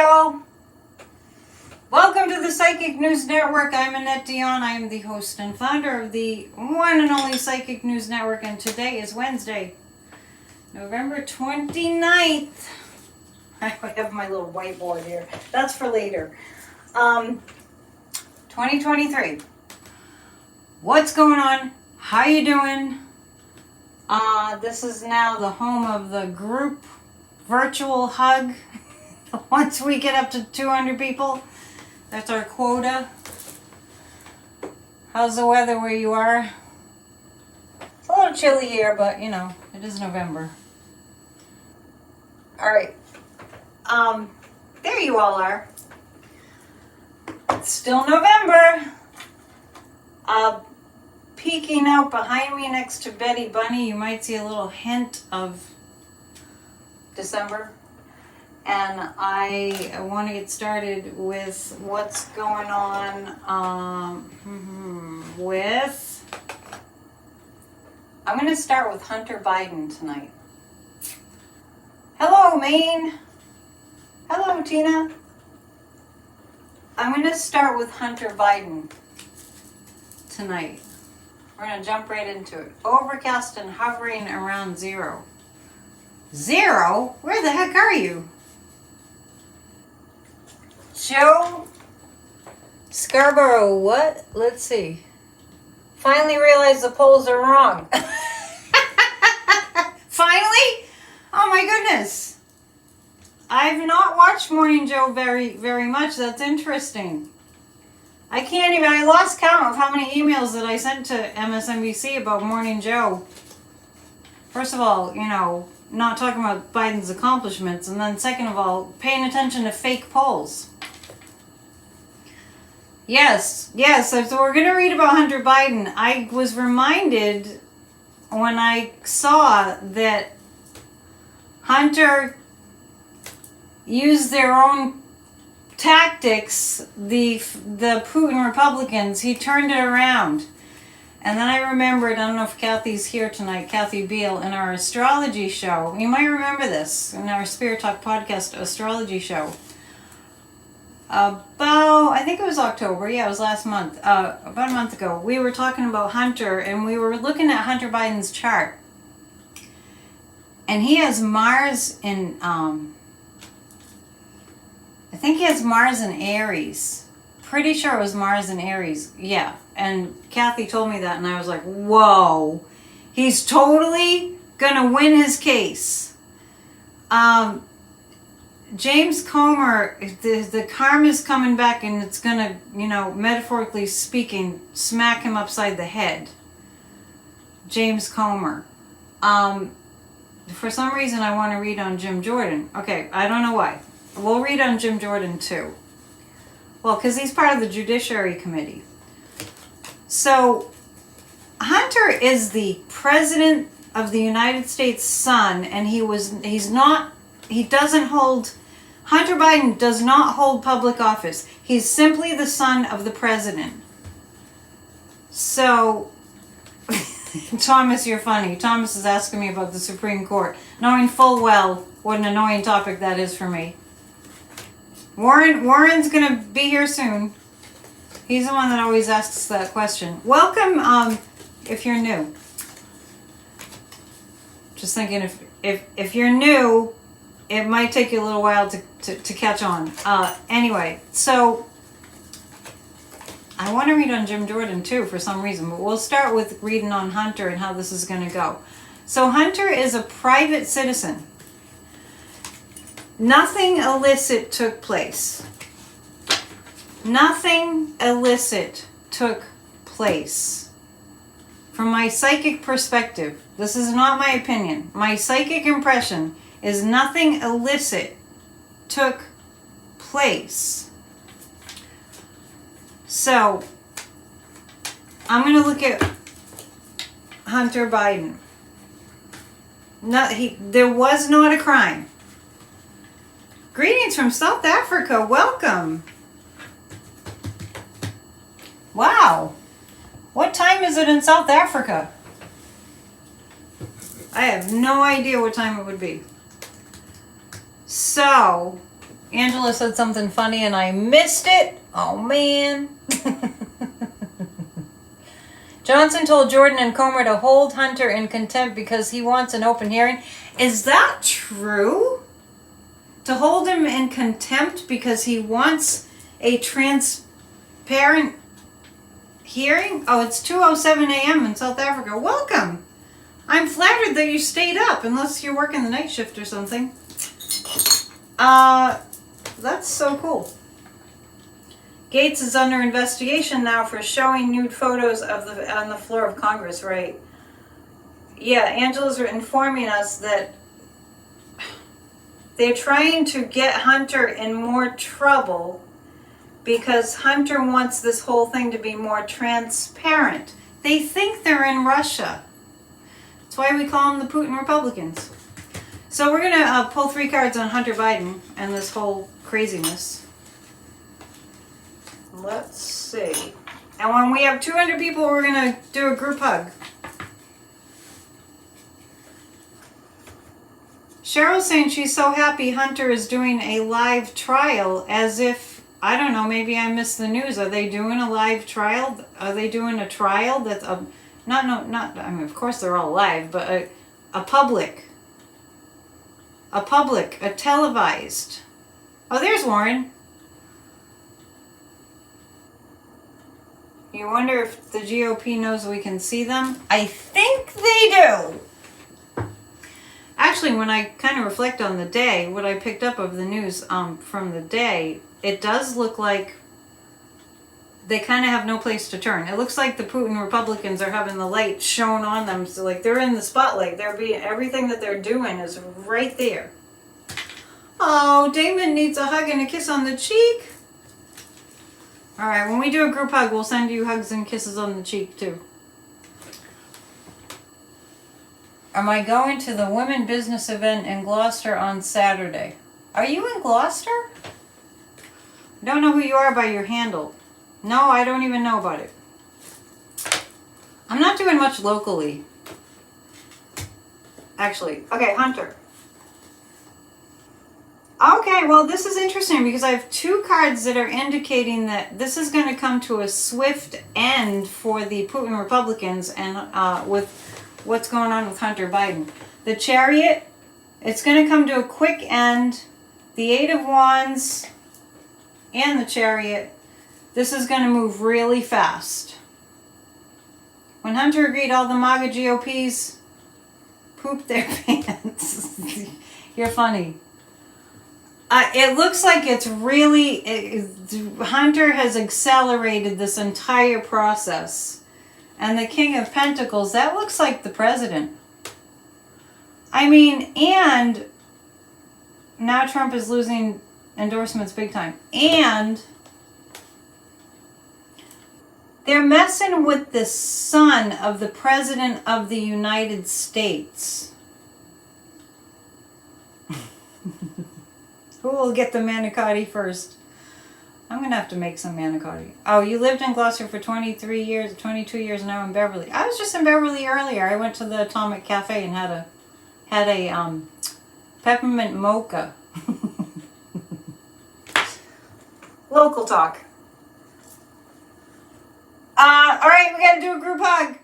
y'all. Welcome to the Psychic News Network. I'm Annette Dion. I am the host and founder of the one and only Psychic News Network, and today is Wednesday, November 29th. I have my little whiteboard here. That's for later. 2023. What's going on? How you doing? This is now the home of the group virtual hug. Once we get up to 200 people, that's our quota. How's the weather where you are? It's a little chilly here, but you know, it is November. All right. There you all are. It's still November. Peeking out behind me next to Betty Bunny, you might see a little hint of December. And I want to get started with what's going on I'm going to start with Hunter Biden tonight. Hello, Maine. Hello, Tina. I'm going to start with Hunter Biden tonight. We're going to jump right into it. Overcast and hovering around zero. Zero? Where the heck are you? Joe Scarborough, what? Let's see. Finally realized the polls are wrong. Finally? Oh my goodness. I've not watched Morning Joe very much. That's interesting. I lost count of how many emails that I sent to MSNBC about Morning Joe. First of all, you know, not talking about Biden's accomplishments, and then second of all, paying attention to fake polls. Yes, so we're going to read about Hunter Biden. I was reminded when I saw that Hunter used their own tactics, the Putin Republicans, he turned it around. And then I remembered, I don't know if Kathy's here tonight, Kathy Beal, in our astrology show. You might remember this, in our Spirit Talk podcast astrology show. I think it was October, yeah, it was last month, about a month ago. We were talking about Hunter, and we were looking at Hunter Biden's chart. And he has Mars in, I think he has Mars in Aries. Pretty sure it was Mars in Aries, yeah. And Kathy told me that, and I was like, whoa, he's totally gonna win his case. James Comer, the karma's coming back, and it's gonna, you know, metaphorically speaking, smack him upside the head. James Comer. For some reason, I want to read on Jim Jordan. Okay, I don't know why. We'll read on Jim Jordan too. Well, because he's part of the Judiciary Committee. So, Hunter is the President of the United States' son, and Hunter Biden does not hold public office. He's simply the son of the president. So, Thomas, you're funny. Thomas is asking me about the Supreme Court, knowing full well what an annoying topic that is for me. Warren's going to be here soon. He's the one that always asks that question. Welcome, if you're new. Just thinking, if you're new, it might take you a little while to catch on. Anyway, so I want to read on Jim Jordan too for some reason, but we'll start with reading on Hunter and how this is going to go. So Hunter is a private citizen. Nothing illicit took place. Nothing illicit took place. From my psychic perspective, this is not my opinion. My psychic impression is nothing illicit took place. So, I'm going to look at Hunter Biden. There was not a crime. Greetings from South Africa. Welcome. Wow. What time is it in South Africa? I have no idea what time it would be. So, Angela said something funny and I missed it. Oh, man. Johnson told Jordan and Comer to hold Hunter in contempt because he wants an open hearing. Is that true? To hold him in contempt because he wants a transparent hearing? Oh, it's 2:07 a.m. in South Africa. Welcome. I'm flattered that you stayed up, unless you're working the night shift or something. That's so cool. Gates is under investigation now for showing nude photos of on the floor of Congress, right? Yeah, Angela's informing us that they're trying to get Hunter in more trouble because Hunter wants this whole thing to be more transparent. They think they're in Russia. That's why we call them the Putin Republicans. So we're going to pull 3 cards on Hunter Biden and this whole craziness. Let's see. And when we have 200 people, we're going to do a group hug. Cheryl's saying she's so happy Hunter is doing a live trial, as if, I don't know, maybe I missed the news. Are they doing a live trial? Are they doing a trial that's I mean, of course they're all live, but a televised. Oh, there's Warren. You wonder if the GOP knows we can see them? I think they do. Actually, when I kind of reflect on the day, what I picked up of the news from the day, it does look like they kind of have no place to turn. It looks like the Putin Republicans are having the light shown on them. So like they're in the spotlight. Everything that they're doing is right there. Oh, Damon needs a hug and a kiss on the cheek. All right, when we do a group hug, we'll send you hugs and kisses on the cheek too. Am I going to the women business event in Gloucester on Saturday? Are you in Gloucester? I don't know who you are by your handle. No, I don't even know about it. I'm not doing much locally. Actually, okay, Hunter. Okay, well, this is interesting because I have 2 cards that are indicating that this is going to come to a swift end for the Putin Republicans and with what's going on with Hunter Biden. The Chariot, it's going to come to a quick end. The 8 of Wands and the Chariot, this is going to move really fast. When Hunter agreed, all the MAGA GOPs pooped their pants. You're funny. It looks like it's really, Hunter has accelerated this entire process. And the King of Pentacles, that looks like the president. I mean, and now Trump is losing endorsements big time. And they're messing with the son of the President of the United States. Who will get the manicotti first? I'm going to have to make some manicotti. Oh, you lived in Gloucester for 23 years, 22 years now in Beverly. I was just in Beverly earlier. I went to the Atomic Cafe and had a peppermint mocha. Local talk. All right, we got to do a group hug.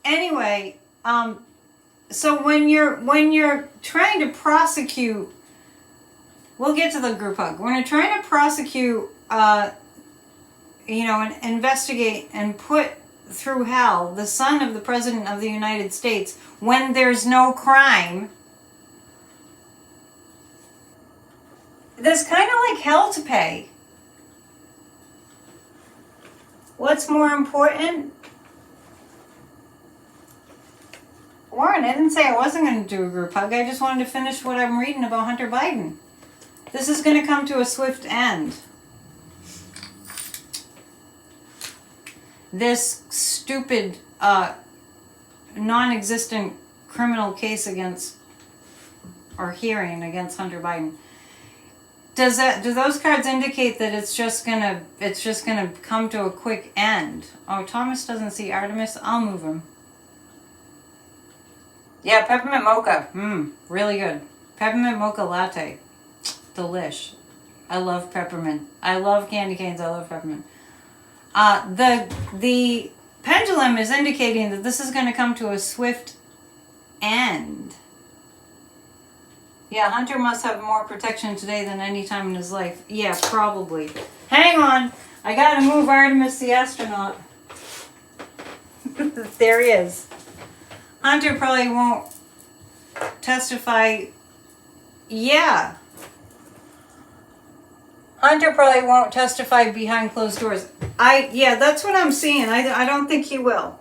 Anyway, so when you're trying to prosecute, we'll get to the group hug. When you're trying to prosecute, and investigate and put through hell the son of the President of the United States when there's no crime, there's kind of like hell to pay. What's more important? Warren, I didn't say I wasn't going to do a group hug. I just wanted to finish what I'm reading about Hunter Biden. This is going to come to a swift end. This stupid, non-existent criminal case against, or hearing against Hunter Biden. Do those cards indicate that it's just gonna come to a quick end? Oh, Thomas doesn't see Artemis. I'll move him. Yeah, peppermint mocha. Really good. Peppermint mocha latte. delish. I love peppermint. I love candy canes. I love peppermint. The pendulum is indicating that this is going to come to a swift end. Yeah, Hunter must have more protection today than any time in his life. Yeah, probably. Hang on. I gotta move Artemis the astronaut. There he is. Hunter probably won't testify. Yeah. Hunter probably won't testify behind closed doors. Yeah, that's what I'm seeing. I don't think he will.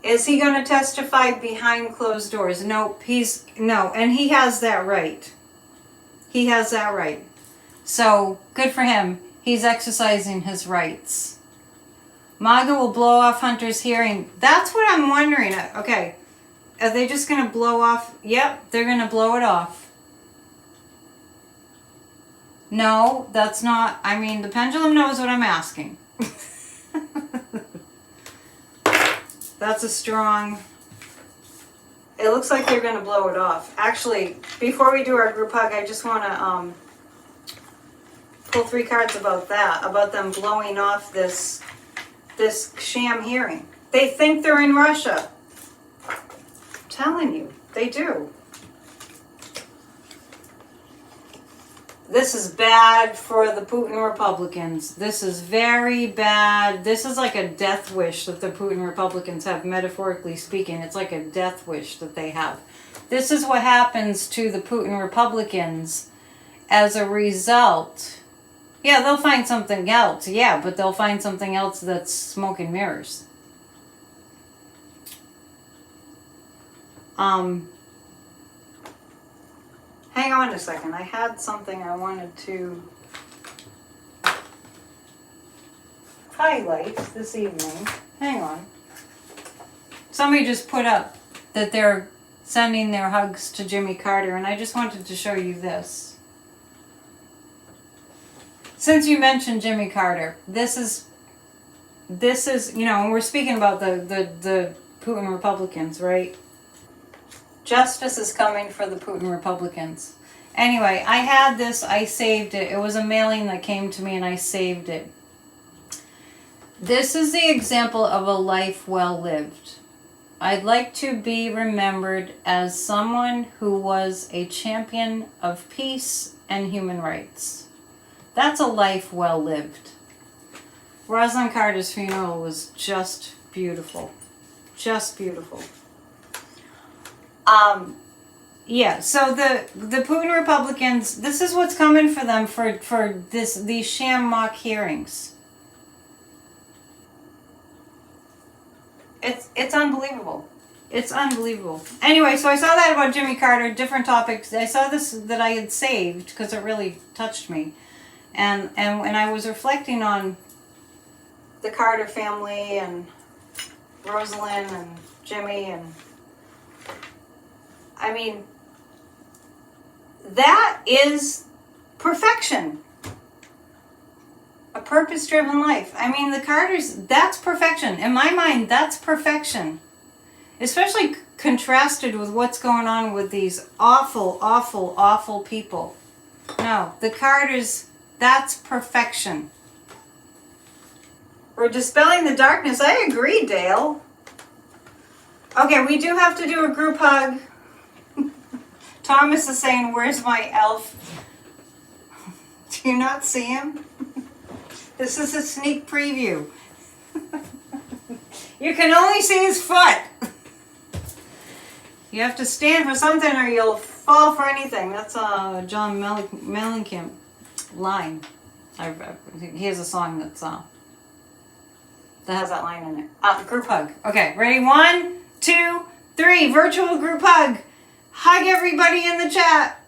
Is he going to testify behind closed doors? Nope, no, and he has that right. He has that right. So, good for him. He's exercising his rights. MAGA will blow off Hunter's hearing. That's what I'm wondering. Okay, are they just going to blow off? Yep, they're going to blow it off. No, that's not. I mean, the pendulum knows what I'm asking. That's a strong... It looks like they're going to blow it off. Actually, before we do our group hug, I just want to pull 3 cards about that. About them blowing off this sham hearing. They think they're in Russia. I'm telling you, they do. This is bad for the Putin Republicans. This is very bad. This is like a death wish that the Putin Republicans have, metaphorically speaking. It's like a death wish that they have. This is what happens to the Putin Republicans as a result. Yeah, they'll find something else. Yeah, but they'll find something else that's smoke and mirrors. Hang on a second. I had something I wanted to highlight this evening. Hang on. Somebody just put up that they're sending their hugs to Jimmy Carter, and I just wanted to show you this. Since you mentioned Jimmy Carter, this is, you know, and we're speaking about the Putin Republicans, right? Justice is coming for the Putin Republicans. Anyway, I had this, I saved it. It was a mailing that came to me and I saved it. This is the example of a life well lived. I'd like to be remembered as someone who was a champion of peace and human rights. That's a life well lived. Rosalind Carter's funeral was just beautiful. Just beautiful. Yeah, so the Putin Republicans, this is what's coming for them for these sham mock hearings. It's unbelievable. It's unbelievable. Anyway, so I saw that about Jimmy Carter, different topics. I saw this that I had saved because it really touched me. And when I was reflecting on the Carter family and Rosalind and Jimmy, and I mean, that is perfection. A purpose-driven life. I mean, the Carters, that's perfection. In my mind, that's perfection. Especially contrasted with what's going on with these awful, awful, awful people. No, the Carters, that's perfection. We're dispelling the darkness. I agree, Dale. Okay, we do have to do a group hug. Thomas is saying, where's my elf? Do you not see him? This is a sneak preview. You can only see his foot. You have to stand for something or you'll fall for anything. That's a John Mellencamp line. He has a song that has that line in it. Group hug. Okay, ready? 1, 2, 3. Virtual group hug. Hug everybody in the chat.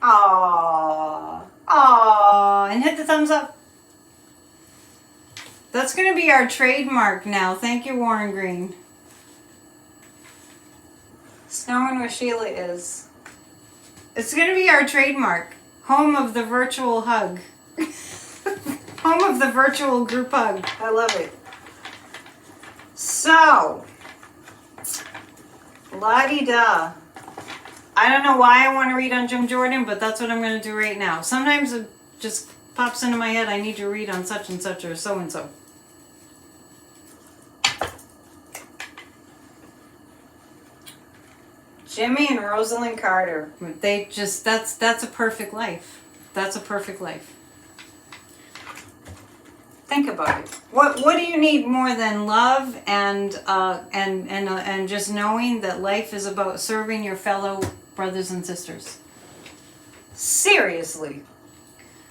Aww. Aww. And hit the thumbs up. That's going to be our trademark now. Thank you, Warren Green. Snowing where Sheila is. It's going to be our trademark. Home of the virtual hug. Home of the virtual group hug. I love it. So, La-di-da. I don't know why I want to read on Jim Jordan, but that's what I'm going to do right now. Sometimes it just pops into my head, I need to read on such and such or so and so. Jimmy and Rosalind Carter. They just, that's a perfect life. That's a perfect life. Think about it. What do you need more than love and just knowing that life is about serving your fellow brothers and sisters? Seriously.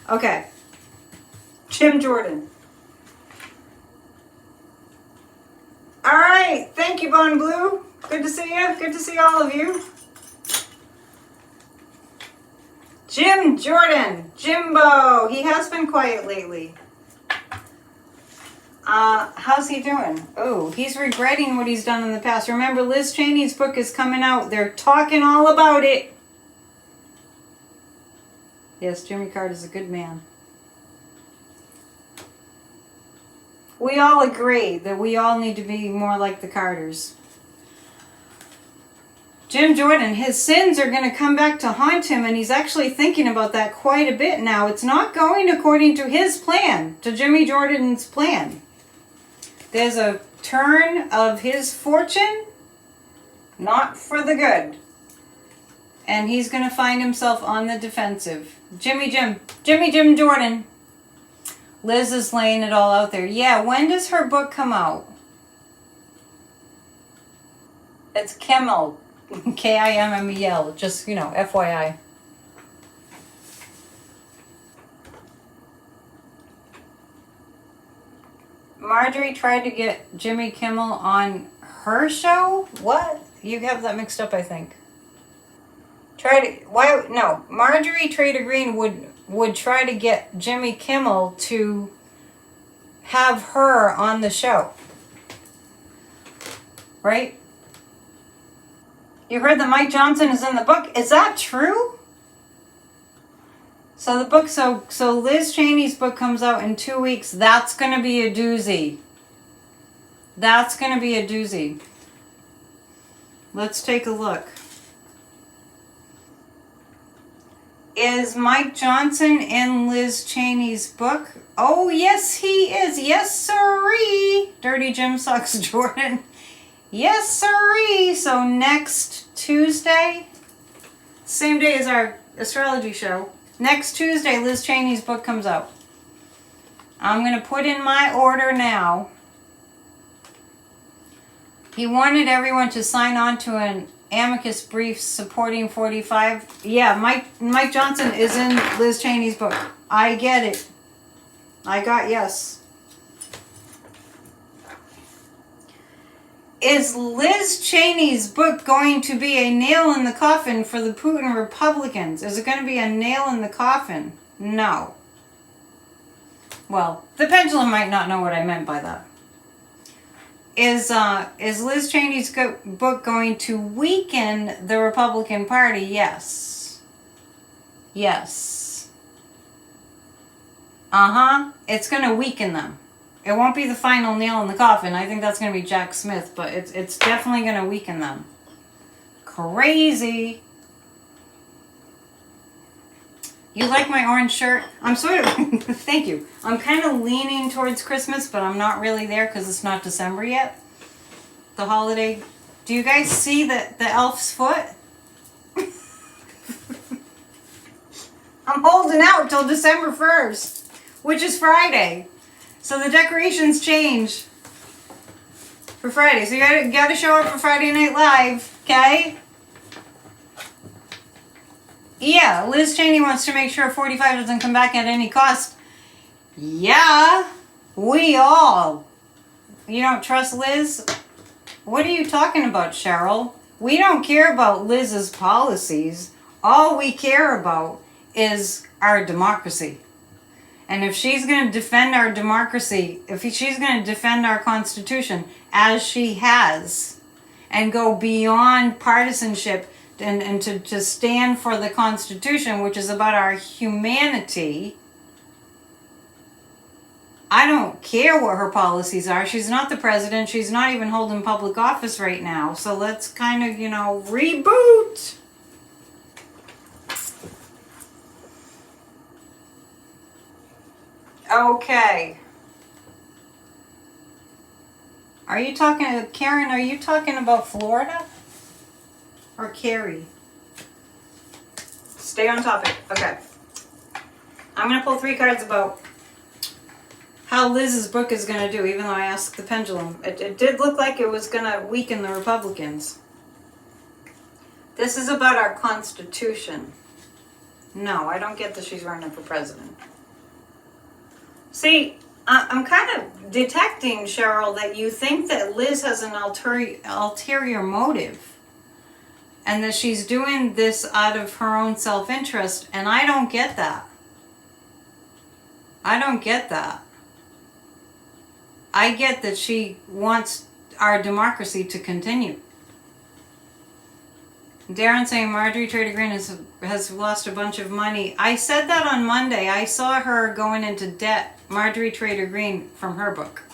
Okay. Jim Jordan. All right. Thank you, Bon Blue. Good to see you. Good to see all of you. Jim Jordan. Jimbo. He has been quiet lately. How's he doing? Oh, he's regretting what he's done in the past. Remember, Liz Cheney's book is coming out. They're talking all about it. Yes, Jimmy Carter's a good man. We all agree that we all need to be more like the Carters. Jim Jordan, his sins are going to come back to haunt him, and he's actually thinking about that quite a bit now. It's not going according to his plan, to Jimmy Jordan's plan. There's a turn of his fortune, not for the good. And he's going to find himself on the defensive. Jimmy Jim Jordan. Liz is laying it all out there. Yeah, when does her book come out? It's Kimmel. Kimmel. Just, FYI. Marjorie tried to get Jimmy Kimmel on her show? What? You have that mixed up, I think. Marjorie Trader Green would try to get Jimmy Kimmel to have her on the show. Right? You heard that Mike Johnson is in the book. Is that true? So the book, so Liz Cheney's book comes out in 2 weeks. That's going to be a doozy. That's going to be a doozy. Let's take a look. Is Mike Johnson in Liz Cheney's book? Oh, yes, he is. Yes, sirree. Dirty Jim Sucks Jordan. Yes, sirree. So next Tuesday, same day as our astrology show, next Tuesday, Liz Cheney's book comes out. I'm going to put in my order now. He wanted everyone to sign on to an amicus brief supporting 45. Yeah, Mike Johnson is in Liz Cheney's book. I get it. I got yes. Is Liz Cheney's book going to be a nail in the coffin for the Putin Republicans? Is it going to be a nail in the coffin? No. Well, the pendulum might not know what I meant by that. Is Liz Cheney's book going to weaken the Republican Party? Yes. Yes. It's going to weaken them. It won't be the final nail in the coffin. I think that's going to be Jack Smith, but it's definitely going to weaken them. Crazy. You like my orange shirt? I'm sort of, thank you. I'm kind of leaning towards Christmas, but I'm not really there because it's not December yet. The holiday. Do you guys see the elf's foot? I'm holding out till December 1st, which is Friday. So the decorations change for Friday. So you gotta show up for Friday Night Live, okay? Yeah, Liz Cheney wants to make sure 45 doesn't come back at any cost. Yeah, we all. You don't trust Liz? What are you talking about, Cheryl? We don't care about Liz's policies. All we care about is our democracy. And if she's going to defend our democracy, if she's going to defend our Constitution, as she has, and go beyond partisanship and to stand for the Constitution, which is about our humanity, I don't care what her policies are. She's not the president. She's not even holding public office right now. So let's kind of, reboot. Okay. Are you talking, Karen, are you talking about Florida? Or Carrie? Stay on topic. Okay. I'm going to pull 3 cards about how Liz's book is going to do, even though I asked the pendulum. It did look like it was going to weaken the Republicans. This is about our Constitution. No, I don't get that she's running for president. See, I'm kind of detecting, Cheryl, that you think that Liz has an ulterior motive. And that she's doing this out of her own self-interest. And I don't get that. I don't get that. I get that she wants our democracy to continue. Darren saying Marjorie Trader Green has lost a bunch of money. I said that on Monday. I saw her going into debt, Marjorie Trader Green, from her book.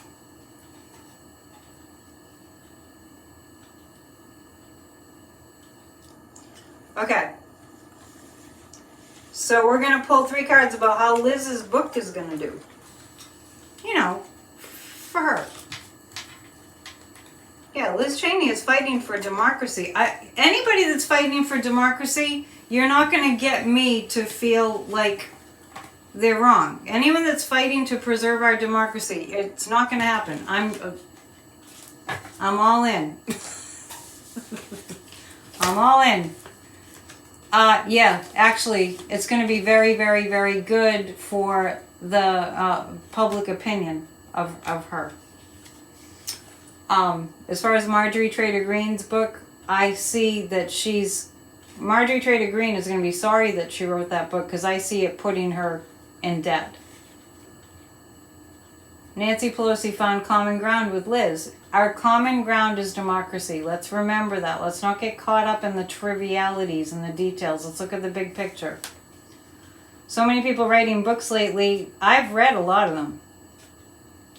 Okay. So we're going to pull 3 cards about how Liz's book is going to do. For her. Yeah, Liz Cheney is fighting for democracy. Anybody that's fighting for democracy, you're not going to get me to feel like they're wrong. Anyone that's fighting to preserve our democracy, it's not going to happen. I'm all in. I'm all in. Yeah, actually, it's going to be very, very, very good for the public opinion of her. As far as Marjorie Trader Green's book, I see that Marjorie Trader Green is going to be sorry that she wrote that book, because I see it putting her in debt. Nancy Pelosi found common ground with Liz. Our common ground is democracy. Let's remember that. Let's not get caught up in the trivialities and the details. Let's look at the big picture. So many people writing books lately. I've read a lot of them.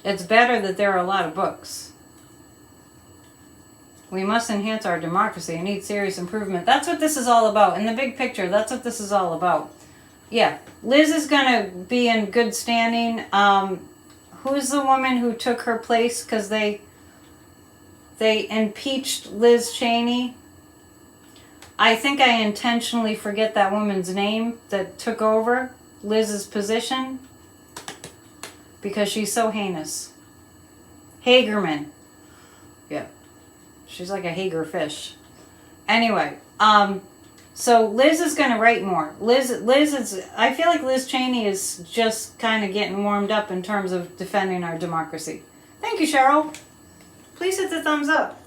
It's better that there are a lot of books. We must enhance our democracy. It needs serious improvement. That's what this is all about. In the big picture, that's what this is all about. Yeah, Liz is going to be in good standing. Who's the woman who took her place because they impeached Liz Cheney? I think I intentionally forget that woman's name that took over Liz's position because she's so heinous. Hagerman. Yeah. She's like a Hager fish. Anyway, so Liz is going to write more. Liz is, I feel like Liz Cheney is just kind of getting warmed up in terms of defending our democracy. Thank you, Cheryl. Please hit the thumbs up.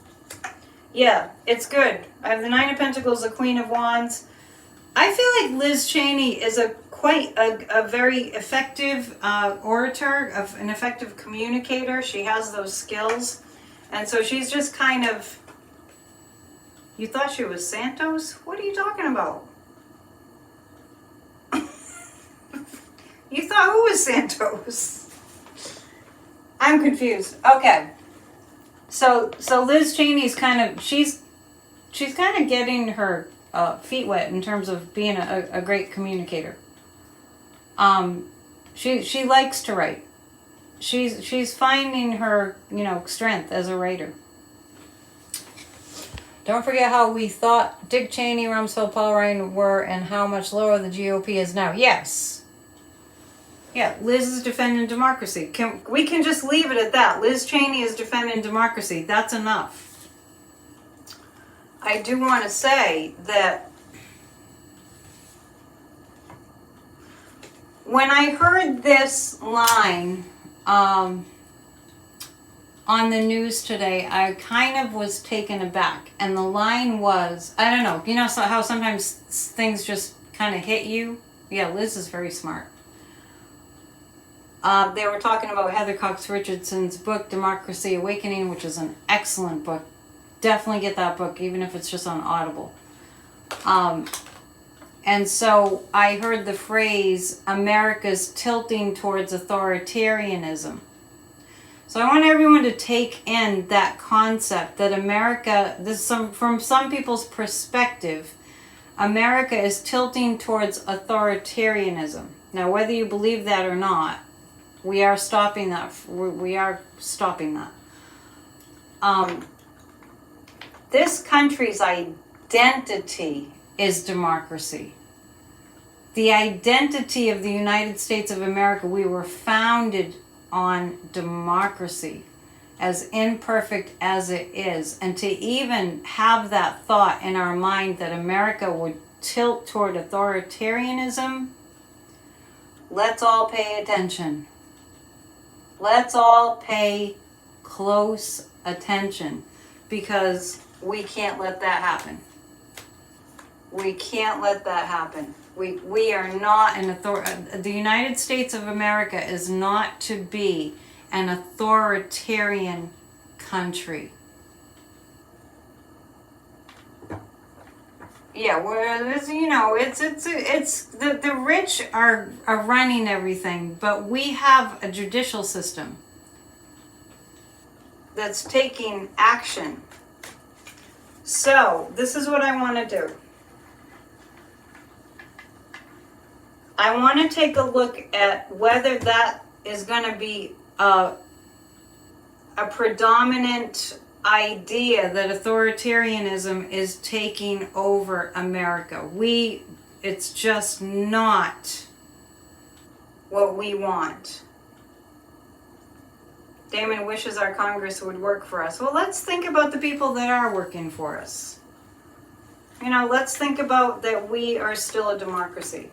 Yeah, it's good. I have the 9 of Pentacles, the Queen of Wands. I feel like Liz Cheney is quite a very effective orator, an effective communicator. She has those skills. And so she's just kind of... You thought she was Santos? What are you talking about? You thought who was Santos? I'm confused. Okay. So Liz Cheney's kind of... She's kind of getting her feet wet in terms of being a great communicator. She likes to write. She's finding her, strength as a writer. Don't forget how we thought Dick Cheney, Rumsfeld, Paul Ryan were, and how much lower the GOP is now. Yes. Yeah, Liz is defending democracy. We can just leave it at that. Liz Cheney is defending democracy. That's enough. I do want to say that when I heard this line on the news today, I kind of was taken aback. And the line was, I don't know, how sometimes things just kind of hit you? Yeah, Liz is very smart. They were talking about Heather Cox Richardson's book, Democracy Awakening, which is an excellent book. Definitely get that book, even if it's just on Audible. And so I heard the phrase, America's tilting towards authoritarianism. So I want everyone to take in that concept that America, from some people's perspective, America is tilting towards authoritarianism. Now, whether you believe that or not, we are stopping that. We are stopping that. This country's identity is democracy. The identity of the United States of America, we were founded on democracy, as imperfect as it is. And to even have that thought in our mind that America would tilt toward authoritarianism, let's all pay attention. Let's all pay close attention, because we can't let that happen. We can't let that happen. We are not an the United States of America is not to be an authoritarian country. Yeah, whereas, you know, it's the rich are running everything, but we have a judicial system that's taking action. So this is what I want to do. I want to take a look at whether that is going to be a predominant idea that authoritarianism is taking over America. It's just not what we want. Damon wishes our Congress would work for us. Well, let's think about the people that are working for us. You know, let's think about that we are still a democracy.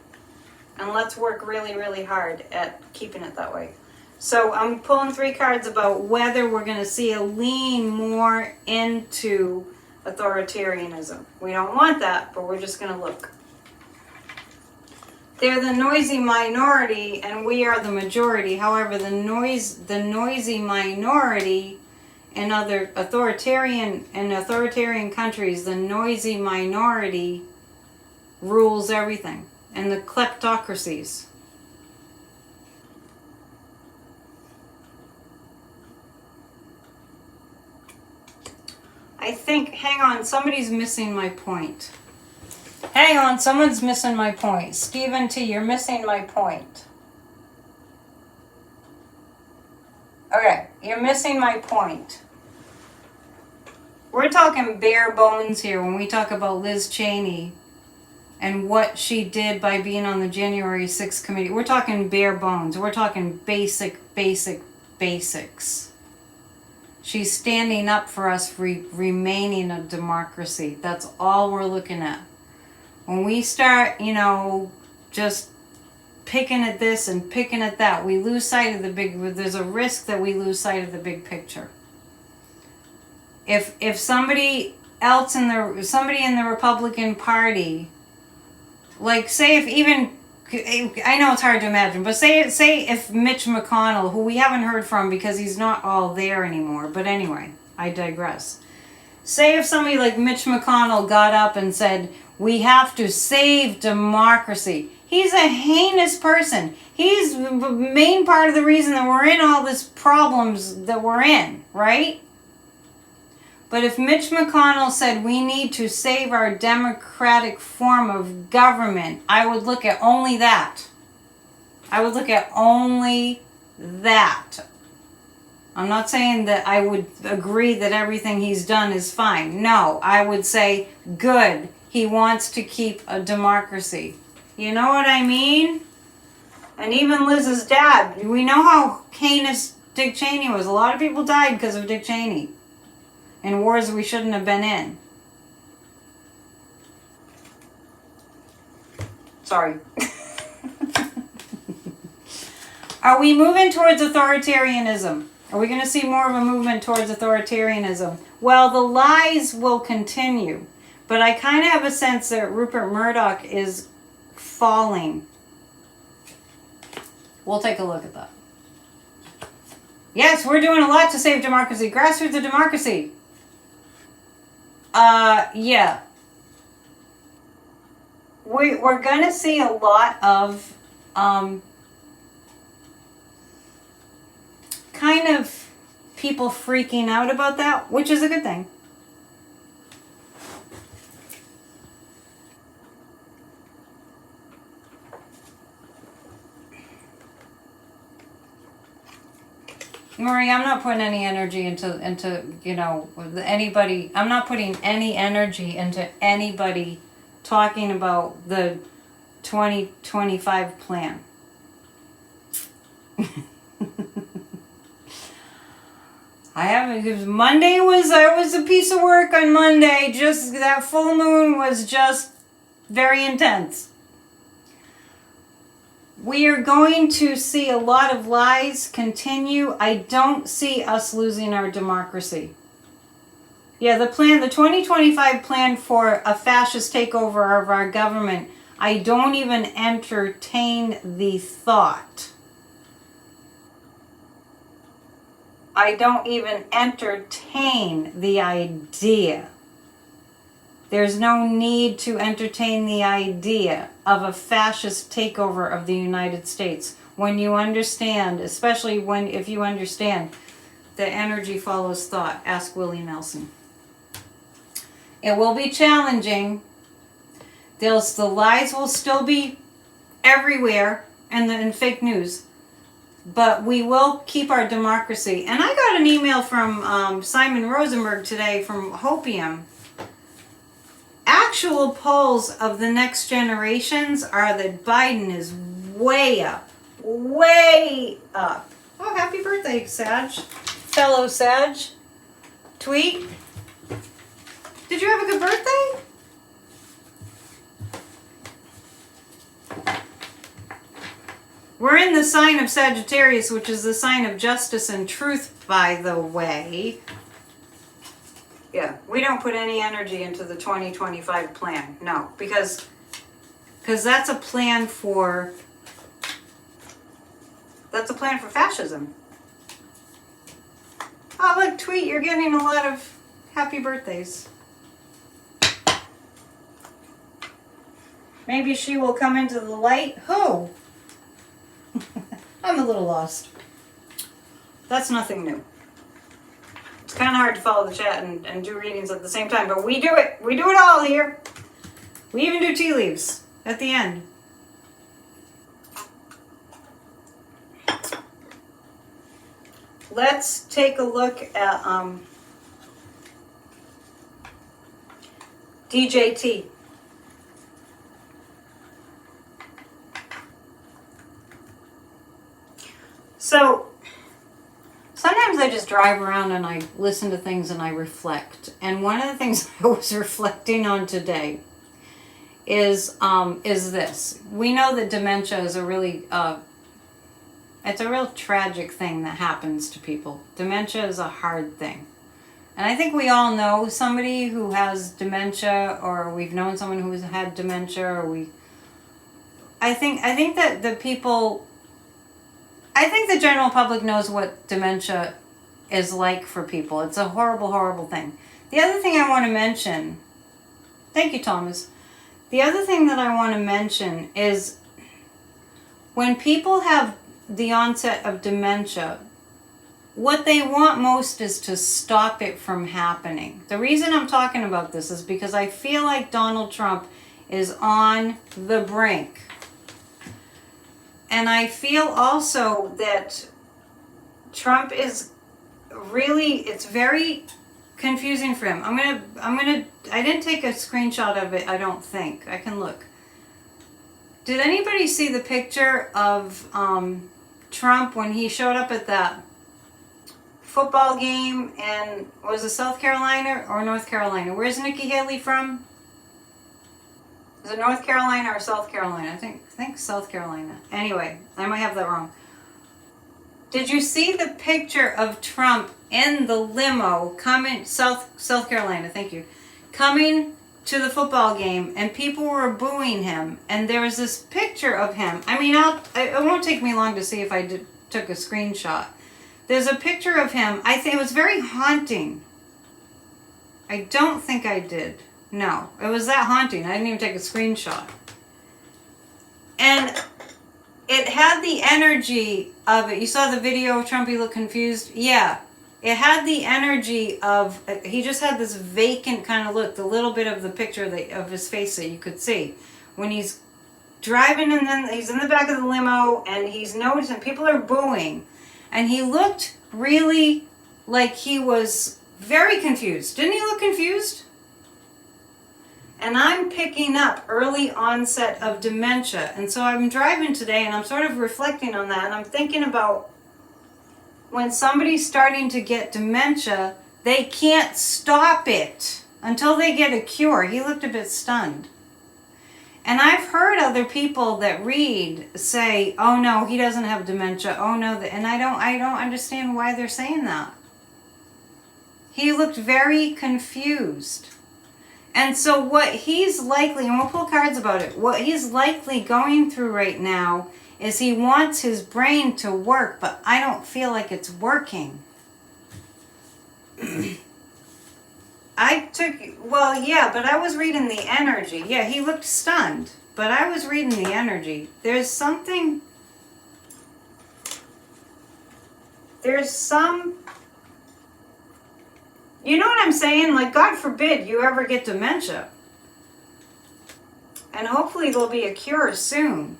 And let's work really, really hard at keeping it that way. So I'm pulling 3 cards about whether we're going to see a lean more into authoritarianism. We don't want that, but we're just going to look. They're the noisy minority and we are the majority. However, the noisy minority in other authoritarian countries, the noisy minority rules everything. And the kleptocracies. I think, hang on, somebody's missing my point. Hang on, someone's missing my point. Stephen T, you're missing my point. Okay, you're missing my point. We're talking bare bones here when we talk about Liz Cheney and what she did by being on the January 6th committee. We're talking bare bones. We're talking basics. She's standing up for us remaining a democracy. That's all we're looking at. When we start, you know, just picking at this and picking at that, we lose sight of the big, there's a risk that we lose sight of the big picture. If somebody else somebody in the Republican Party, like, say if even, I know it's hard to imagine, but say if Mitch McConnell, who we haven't heard from because he's not all there anymore, but anyway, I digress. Say if somebody like Mitch McConnell got up and said, we have to save democracy. He's a heinous person. He's the main part of the reason that we're in all these problems that we're in, right? But if Mitch McConnell said we need to save our democratic form of government, I would look at only that. I would look at only that. I'm not saying that I would agree that everything he's done is fine. No, I would say, good, he wants to keep a democracy. You know what I mean? And even Liz's dad, we know how heinous Dick Cheney was. A lot of people died because of Dick Cheney. In wars we shouldn't have been in. Sorry. Are we moving towards authoritarianism? Are we going to see more of a movement towards authoritarianism? Well, the lies will continue. But I kind of have a sense that Rupert Murdoch is falling. We'll take a look at that. Yes, we're doing a lot to save democracy. Grassroots of democracy. Yeah. we're going to see a lot of kind of people freaking out about that, which is a good thing. Marie, I'm not putting any energy into you know, anybody. I'm not putting any energy into anybody talking about the 2025 plan. I haven't, because Monday was a piece of work on Monday. Just that full moon was just very intense. We are going to see a lot of lies continue. I don't see us losing our democracy. Yeah, the 2025 plan for a fascist takeover of our government, I don't even entertain the thought. I don't even entertain the idea. There's no need to entertain the idea of a fascist takeover of the United States when you understand, especially if you understand that energy follows thought. Ask Willie Nelson. It will be challenging. The lies will still be everywhere and fake news. But we will keep our democracy. And I got an email from Simon Rosenberg today from Hopium. Actual polls of the next generations are that Biden is way up. Way up. Oh, happy birthday, Sag. Fellow Sag. Tweet. Did you have a good birthday? We're in the sign of Sagittarius, which is the sign of justice and truth, by the way. Yeah, we don't put any energy into the 2025 plan. No, because that's a plan for fascism. Oh, look, Tweet, you're getting a lot of happy birthdays. Maybe she will come into the light. Who? I'm a little lost. That's nothing new. It's kind of hard to follow the chat and do readings at the same time, but we do it. We do it all here. We even do tea leaves at the end. Let's take a look at DJT. So sometimes I just drive around and I listen to things and I reflect. And one of the things I was reflecting on today is this. We know that dementia is a really it's a real tragic thing that happens to people. Dementia is a hard thing. And I think we all know somebody who has dementia, or we've known someone who's had dementia, or I think that the people, I think the general public knows what dementia is like for people. It's a horrible, horrible thing. The other thing I want to mention, thank you, Thomas. The other thing that I want to mention is when people have the onset of dementia, what they want most is to stop it from happening. The reason I'm talking about this is because I feel like Donald Trump is on the brink. And I feel also that Trump is really, it's very confusing for him. I didn't take a screenshot of it, I don't think. I can look. Did anybody see the picture of Trump when he showed up at that football game in, was it South Carolina or North Carolina? Where's Nikki Haley from? Is it North Carolina or South Carolina? I think South Carolina. Anyway, I might have that wrong. Did you see the picture of Trump in the limo coming, South Carolina, thank you, coming to the football game, and people were booing him, and there was this picture of him. I mean, it won't take me long to see if I took a screenshot. There's a picture of him. I think it was very haunting. I don't think I did. No, it was that haunting. I didn't even take a screenshot. And it had the energy of it. You saw the video of Trump, he looked confused? Yeah. It had the energy of, he just had this vacant kind of look, the little bit of the picture of his face that you could see. When he's driving and then he's in the back of the limo and he's noticing people are booing. And he looked really like he was very confused. Didn't he look confused? And I'm picking up early onset of dementia. And so I'm driving today and I'm sort of reflecting on that. And I'm thinking about when somebody's starting to get dementia, they can't stop it until they get a cure. He looked a bit stunned. And I've heard other people that read say, oh no, he doesn't have dementia. Oh no, and I don't understand why they're saying that. He looked very confused. And so what he's likely, and we'll pull cards about it, what he's likely going through right now is he wants his brain to work, but I don't feel like it's working. But I was reading the energy. Yeah, he looked stunned, but I was reading the energy. There's some, you know what I'm saying? Like, God forbid you ever get dementia. And hopefully there'll be a cure soon.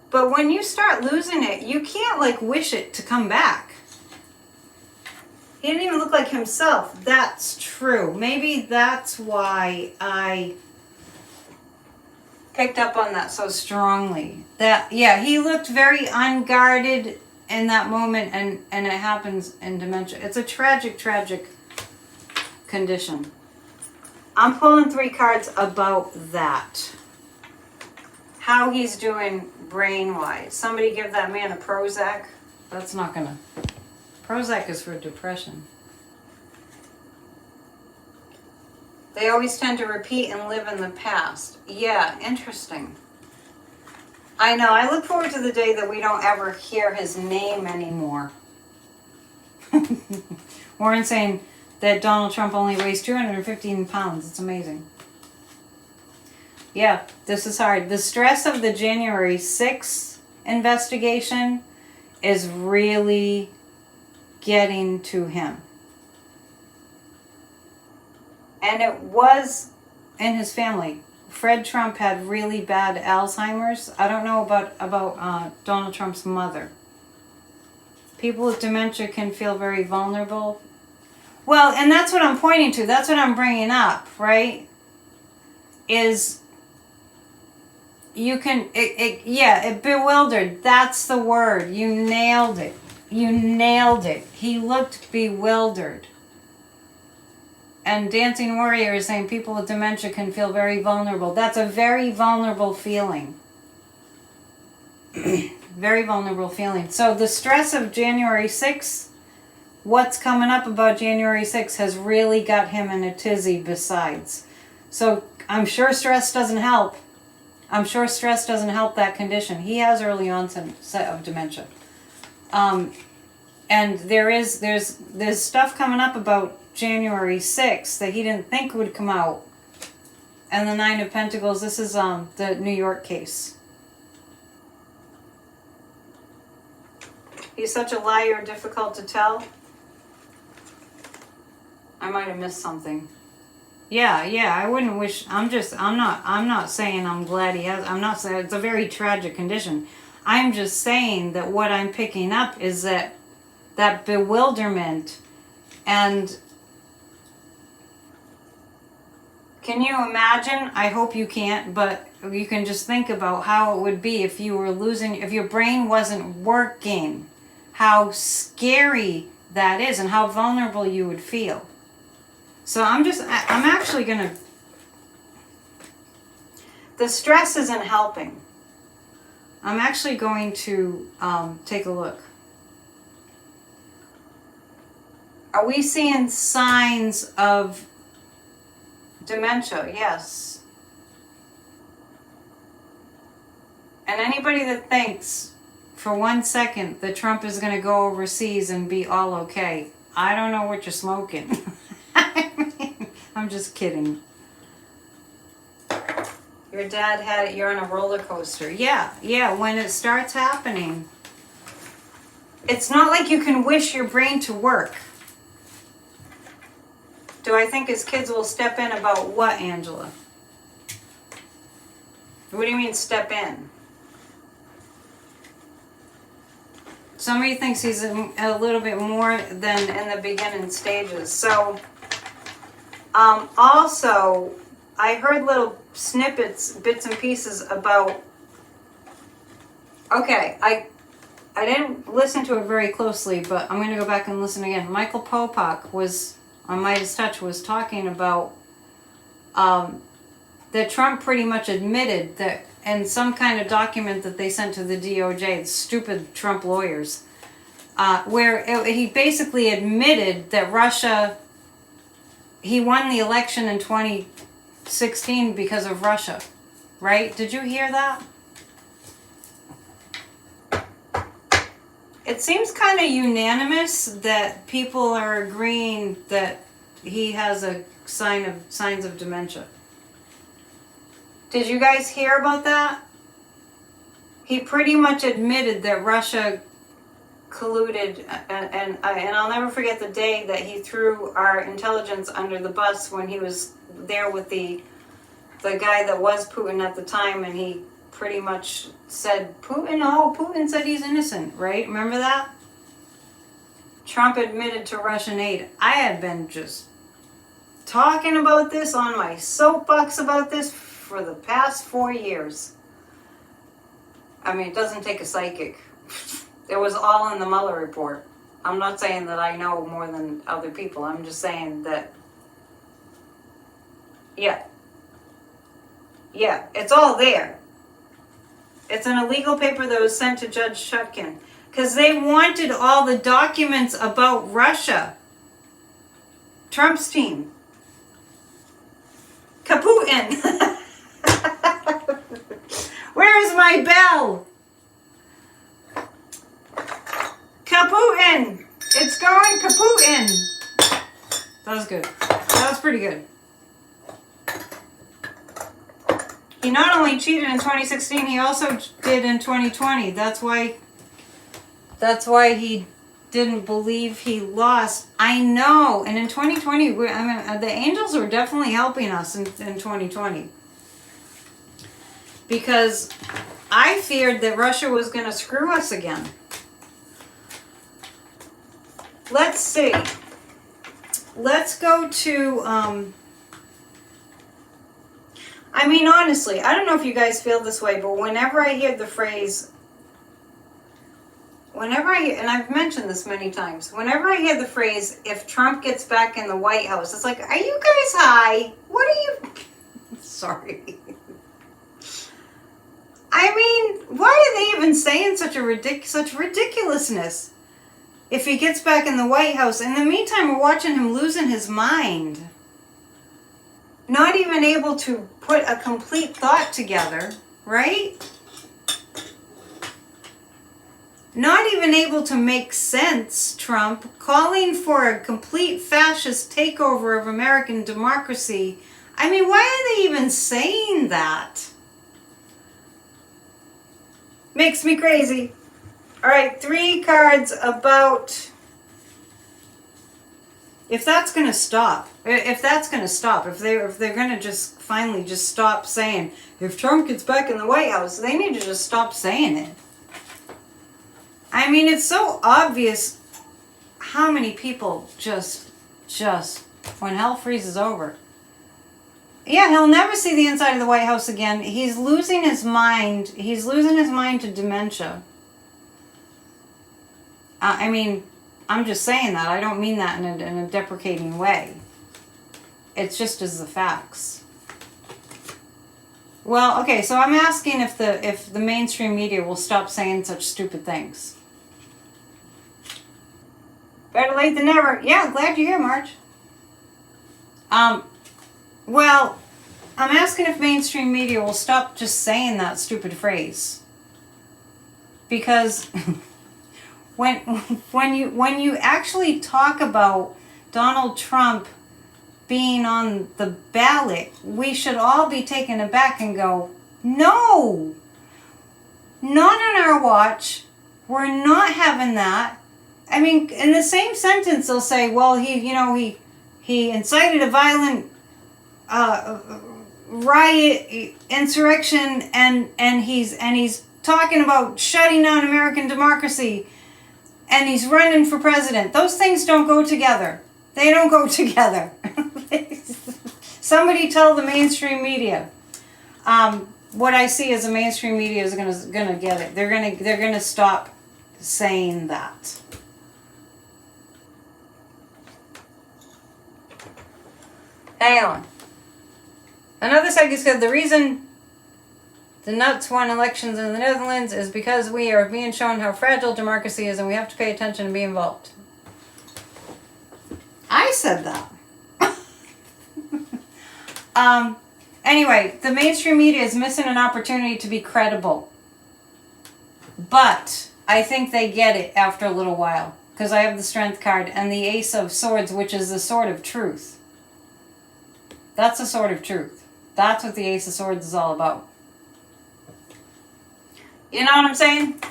But when you start losing it, you can't like wish it to come back. He didn't even look like himself. That's true. Maybe that's why I picked up on that so strongly. He looked very unguarded in that moment, and it happens in dementia. It's a tragic condition. I'm pulling 3 cards about that. How he's doing brain-wise. Somebody give that man a Prozac. That's not gonna... Prozac is for depression. They always tend to repeat and live in the past. Yeah, interesting. I know. I look forward to the day that we don't ever hear his name anymore. Warren saying that Donald Trump only weighs 215 pounds. It's amazing. Yeah, this is hard. The stress of the January 6th investigation is really getting to him. And it was in his family. Fred Trump had really bad Alzheimer's. I don't know about Donald Trump's mother. People with dementia can feel very vulnerable. Well, and that's what I'm pointing to. That's what I'm bringing up, right? Is you can, it bewildered. That's the word. You nailed it. You nailed it. He looked bewildered. And Dancing Warrior is saying people with dementia can feel very vulnerable. That's a very vulnerable feeling. Very vulnerable feeling. So the stress of January 6th, what's coming up about January 6th has really got him in a tizzy besides. So I'm sure stress doesn't help. I'm sure stress doesn't help that condition. He has early onset of dementia. And there's stuff coming up about January 6th that he didn't think would come out. And the 9 of Pentacles, this is the New York case. He's such a liar, difficult to tell. I might have missed something. Yeah, I wouldn't wish, I'm not saying I'm glad he has, I'm not saying, it's a very tragic condition. I'm just saying that what I'm picking up is that bewilderment. And can you imagine, I hope you can't, but you can just think about how it would be if you were losing, if your brain wasn't working, how scary that is and how vulnerable you would feel. So I'm actually going to, the stress isn't helping. I'm actually going to take a look. Are we seeing signs of dementia? Yes. And anybody that thinks for 1 second that Trump is going to go overseas and be all okay, I don't know what you're smoking. I'm just kidding. Your dad had it, you're on a roller coaster. Yeah, when it starts happening. It's not like you can wish your brain to work. Do I think his kids will step in about what, Angela? What do you mean step in? Somebody thinks he's a little bit more than in the beginning stages. So, also, I heard little snippets, bits and pieces about, okay, I didn't listen to it very closely, but I'm going to go back and listen again. Michael Popak was, on Midas Touch, was talking about that Trump pretty much admitted that in some kind of document that they sent to the DOJ, the stupid Trump lawyers, where he basically admitted that Russia, he won the election in 2016 because of Russia, right? Did you hear that? It seems kind of unanimous that people are agreeing that he has a signs of dementia. Did you guys hear about that? He pretty much admitted that Russia colluded, and I'll never forget the day that he threw our intelligence under the bus when he was there with the guy that was Putin at the time, and he pretty much said, Putin said he's innocent, right? Remember that? Trump admitted to Russian aid. I had been just talking about this on my soapbox about this for the past 4 years. I mean, it doesn't take a psychic. It was all in the Mueller report. I'm not saying that I know more than other people. I'm just saying that, yeah, it's all there. It's an illegal paper that was sent to Judge Chutkin because they wanted all the documents about Russia. Trump's team. Kaputin. Where is my bell? Kaputin. It's going Kaputin. That was good. That was pretty good. He not only cheated in 2016, he also did in 2020. That's why he didn't believe he lost. I know. And in 2020, the angels were definitely helping us in 2020. Because I feared that Russia was going to screw us again. Let's see. Let's go to... I mean, honestly, I don't know if you guys feel this way, but whenever I hear the phrase... and I've mentioned this many times, whenever I hear the phrase, if Trump gets back in the White House, it's like, are you guys high? What are you... Sorry. I mean, why are they even saying such ridiculousness? If he gets back in the White House, in the meantime, we're watching him losing his mind. Not even able to put a complete thought together, right? Not even able to make sense, Trump, calling for a complete fascist takeover of American democracy. I mean, why are they even saying that? Makes me crazy. All right, 3 cards about... If that's going to stop. If they're going to just finally just stop saying, if Trump gets back in the White House, they need to just stop saying it. I mean, it's so obvious how many people just, when hell freezes over. Yeah, he'll never see the inside of the White House again. He's losing his mind. He's losing his mind to dementia. I mean, I'm just saying that. I don't mean that in a deprecating way. It's just as the facts. Well, okay, so I'm asking if the mainstream media will stop saying such stupid things. Better late than never. Yeah, glad you're here, Marge. Well, I'm asking if mainstream media will stop just saying that stupid phrase. Because when you actually talk about Donald Trump being on the ballot, we should all be taken aback and go, no, not on our watch. We're not having that. I mean, in the same sentence, they'll say, well, he incited a violent riot, insurrection, and he's talking about shutting down American democracy, and he's running for president. Those things don't go together. They don't go together. Somebody tell the mainstream media. What I see as the mainstream media is gonna get it. They're gonna stop saying that. Hang on. Another site said the reason the nuts won elections in the Netherlands is because we are being shown how fragile democracy is and we have to pay attention and be involved. I said that. Anyway, the mainstream media is missing an opportunity to be credible. But I think they get it after a little while. Because I have the Strength card and the Ace of Swords, which is the sword of truth. That's the sword of truth. That's what the Ace of Swords is all about. You know what I'm saying?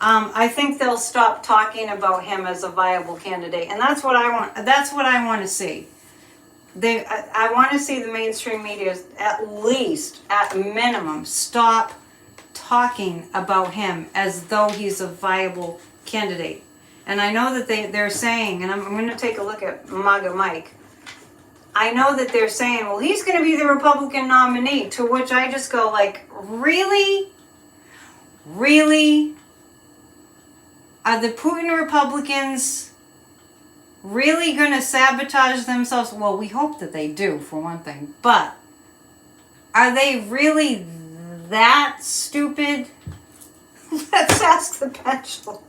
I think they'll stop talking about him as a viable candidate, and that's what I want. That's what I want to see. I want to see the mainstream media, at least, at minimum, stop talking about him as though he's a viable candidate. And I know that they're saying, and I'm going to take a look at MAGA Mike. I know that they're saying, well, he's going to be the Republican nominee, to which I just go like, really? Really? Are the Putin Republicans really going to sabotage themselves? Well, we hope that they do, for one thing. But are they really that stupid? Let's ask the pendulum.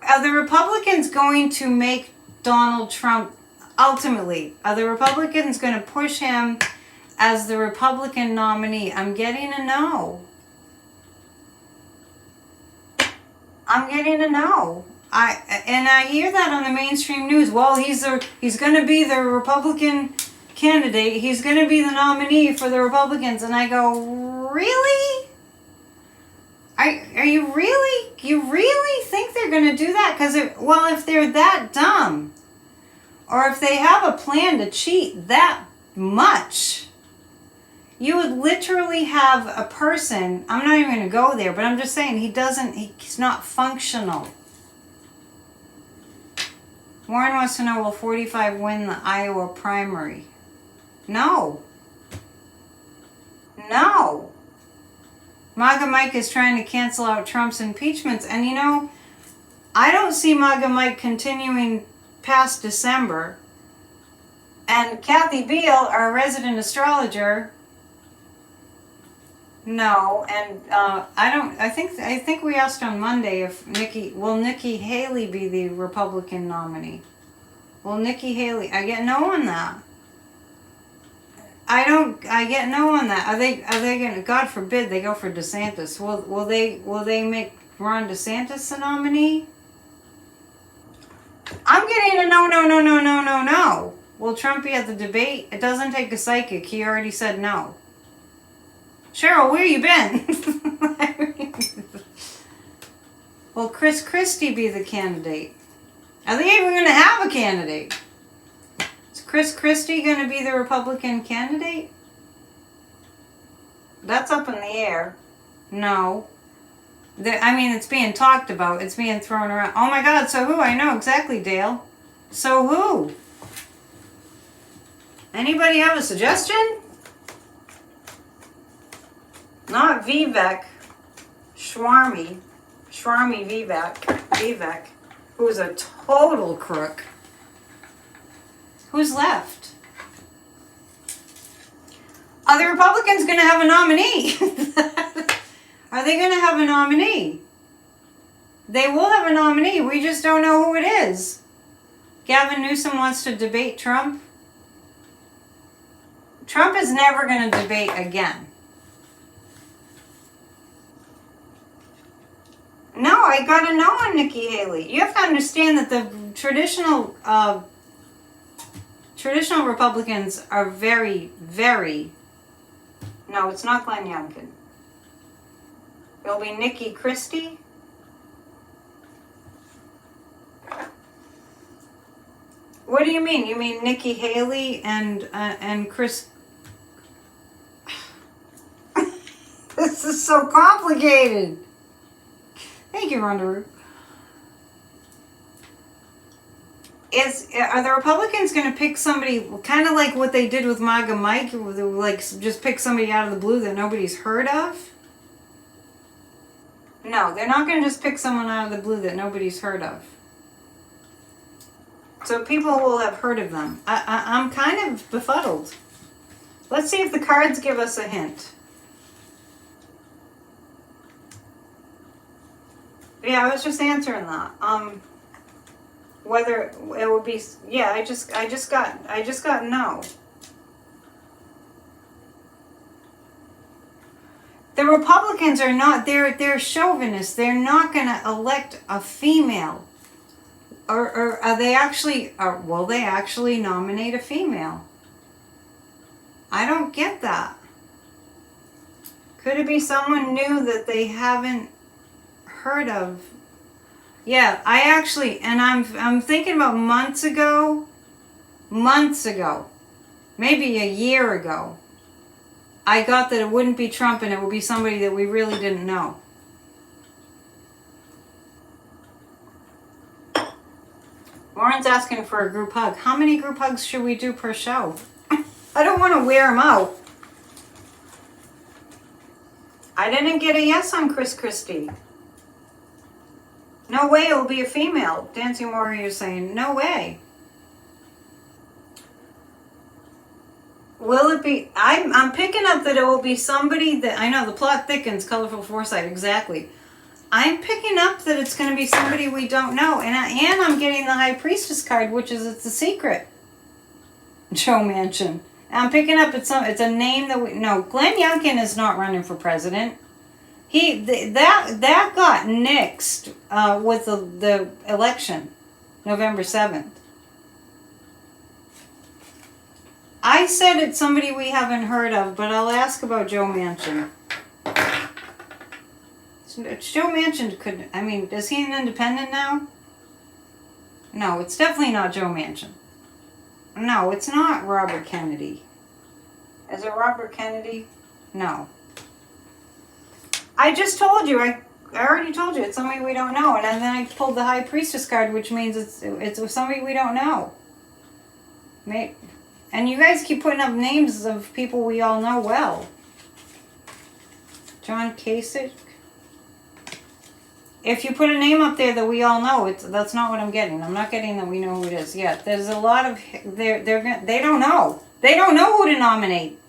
Are the Republicans going to make Donald Trump, ultimately, are the Republicans going to push him as the Republican nominee? I'm getting a no. I'm getting a no. I hear that on the mainstream news. Well, he's going to be the Republican candidate. He's going to be the nominee for the Republicans. And I go, really? Are you really think they're going to do that? Because if they're that dumb, or if they have a plan to cheat that much, you would literally have a person, I'm not even going to go there, but I'm just saying he's not functional. Warren wants to know, will 45 win the Iowa primary? No. No. MAGA Mike is trying to cancel out Trump's impeachments. And I don't see MAGA Mike continuing past December. And Kathy Beale, our resident astrologer, no. And I think we asked on Monday if Nikki Haley be the Republican nominee? Will Nikki Haley? I get no on that. I get no on that. Are they gonna, God forbid they go for DeSantis. Will they make Ron DeSantis the nominee? I'm getting a no. Will Trump be at the debate? It doesn't take a psychic. He already said no. Cheryl, where you been? Will Chris Christie be the candidate? Are they even gonna have a candidate? Chris Christie going to be the Republican candidate? That's up in the air. No. It's being talked about. It's being thrown around. Oh my God, so who? I know exactly, Dale. So who? Anybody have a suggestion? Not Vivek. Schwarmy Vivek, who's a total crook. Who's left? Are the Republicans going to have a nominee? Are they going to have a nominee? They will have a nominee. We just don't know who it is. Gavin Newsom wants to debate Trump. Trump is never going to debate again. No, I got a no on Nikki Haley. You have to understand that the traditional Republicans are very, very... No, it's not Glenn Youngkin. It'll be Nikki Christie. What do you mean? You mean Nikki Haley and Chris... This is so complicated. Thank you, Rhonda. Are the Republicans going to pick somebody kind of like what they did with MAGA Mike, like just pick somebody out of the blue that nobody's heard of? No, they're not going to just pick someone out of the blue that nobody's heard of. So people will have heard of them. I'm kind of befuddled. Let's see if the cards give us a hint. Yeah, I was just answering that. Whether it would be, yeah, I just got no. The Republicans are not, they're chauvinists. They're not going to elect a female. Or are they actually, will they actually nominate a female? I don't get that. Could it be someone new that they haven't heard of? Yeah, I actually, and I'm thinking about months ago, maybe a year ago, I got that it wouldn't be Trump and it would be somebody that we really didn't know. Warren's asking for a group hug. How many group hugs should we do per show? I don't want to wear them out. I didn't get a yes on Chris Christie. No way it will be a female. Dancing Warrior is saying, no way. Will it be? I'm picking up that it will be somebody that, I know the plot thickens, colorful foresight, exactly. I'm picking up that it's going to be somebody we don't know. And I'm getting the High Priestess card, which is, it's a secret. Joe Manchin. I'm picking up it's a name that we, no, Glenn Youngkin is not running for president. That got nixed with the election, November 7th. I said it's somebody we haven't heard of, but I'll ask about Joe Manchin. Joe Manchin could, I mean, is he an independent now? No, it's definitely not Joe Manchin. No, it's not Robert Kennedy. Is it Robert Kennedy? No. I just told you, I already told you, it's somebody we don't know. And then I pulled the High Priestess card, which means it's somebody we don't know. And you guys keep putting up names of people we all know well. John Kasich. If you put a name up there that we all know, that's not what I'm getting. I'm not getting that we know who it is. Yeah, there's a lot of, they don't know. They don't know who to nominate.